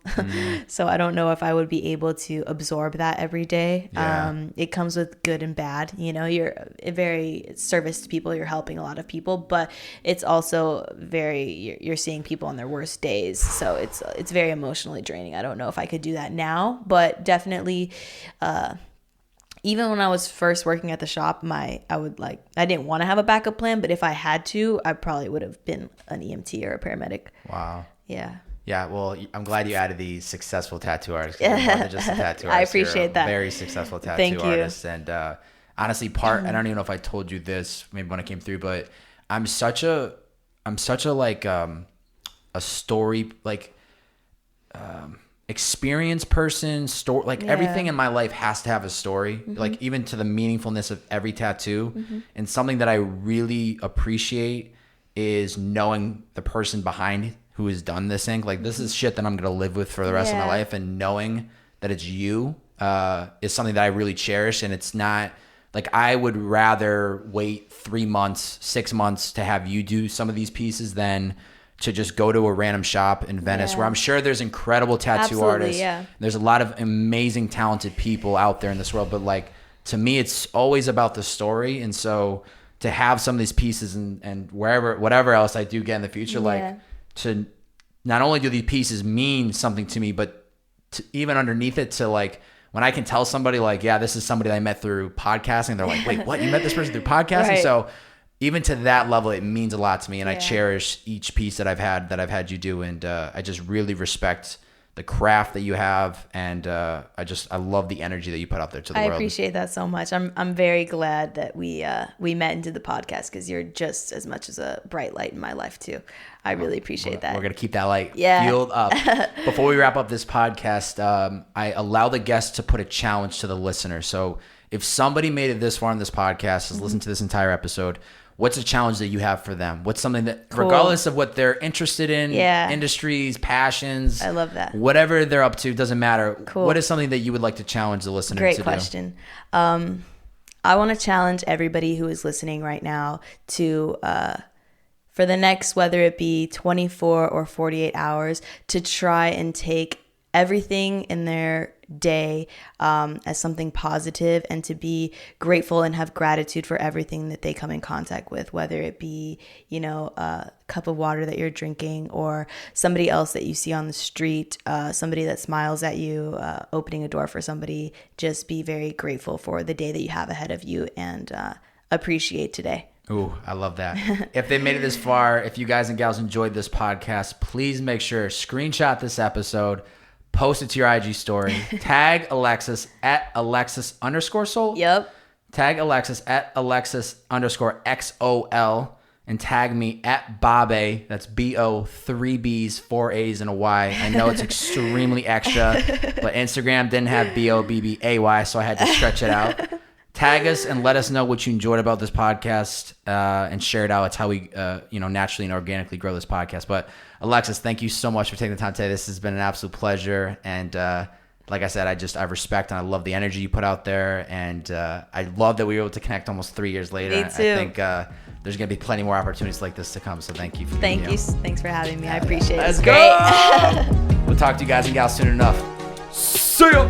So I don't know if I would be able to absorb that every day. Yeah. It comes with good and bad, you know, you're a very service to people, you're helping a lot of people, but it's also you're seeing people on their worst days. So it's very emotionally draining. I don't know if I could do that now, but definitely, even when I was first working at the shop, I didn't want to have a backup plan, but if I had to, I probably would have been an EMT or a paramedic. Wow. Yeah. Yeah. Well, I'm glad you added the successful tattoo artist. More than just a tattoo artist. I appreciate that. Very successful tattoo artist. And honestly, I don't even know if I told you this maybe when I came through, but I'm such a like a story like experienced person, story, like everything in my life has to have a story, like even to the meaningfulness of every tattoo. And something that I really appreciate is knowing the person behind who has done this ink. Like, this is shit that I'm gonna live with for the rest of my life, and knowing that it's you is something that I really cherish. And it's not like, I would rather wait 3 months, 6 months to have you do some of these pieces than to just go to a random shop in Venice, where I'm sure there's incredible tattoo artists. Yeah. There's a lot of amazing, talented people out there in this world. But like, to me, it's always about the story. And so to have some of these pieces and whatever else I do get in the future, like to not only do these pieces mean something to me, but even underneath it, to like, when I can tell somebody like, yeah, this is somebody that I met through podcasting, they're like, wait, what? You met this person through podcasting? Right. So even to that level, it means a lot to me. And I cherish each piece that I've had you do. And I just really respect the craft that you have, and I love the energy that you put out there to the world. I appreciate that so much. I'm very glad that we met and did the podcast, because you're just as much as a bright light in my life too. I really appreciate that. We're gonna keep that light fueled up. Before we wrap up this podcast, I allow the guests to put a challenge to the listener. So if somebody made it this far in this podcast, has listened to this entire episode, what's a challenge that you have for them? What's something that, regardless of what they're interested in, industries, passions, I love that. Whatever they're up to, doesn't matter. Cool. What is something that you would like to challenge the listener to do? Great question. I want to challenge everybody who is listening right now to, for the next, whether it be 24 or 48 hours, to try and take everything in their day as something positive, and to be grateful and have gratitude for everything that they come in contact with, whether it be, a cup of water that you're drinking, or somebody else that you see on the street, somebody that smiles at you, opening a door for somebody. Just be very grateful for the day that you have ahead of you, and appreciate today. Ooh, I love that. If they made it this far, if you guys and gals enjoyed this podcast, please make sure, screenshot this episode, post it to your IG story, tag Alexis at Alexis_Xol. Yep. Tag Alexis at Alexis_XOL, and tag me at Bobe. That's BO, 3 B's, 4 A's, and a Y. I know it's extremely extra, but Instagram didn't have BOBBAY, so I had to stretch it out. Tag us and let us know what you enjoyed about this podcast, and share it out. It's how we, naturally and organically grow this podcast. But Alexis, thank you so much for taking the time today. This has been an absolute pleasure. And like I said, I respect and I love the energy you put out there. And I love that we were able to connect almost 3 years later. Me too. I think there's going to be plenty more opportunities like this to come. So thank you for being here. Thanks for having me. I appreciate it. Let's go. We'll talk to you guys and gals soon enough. See ya.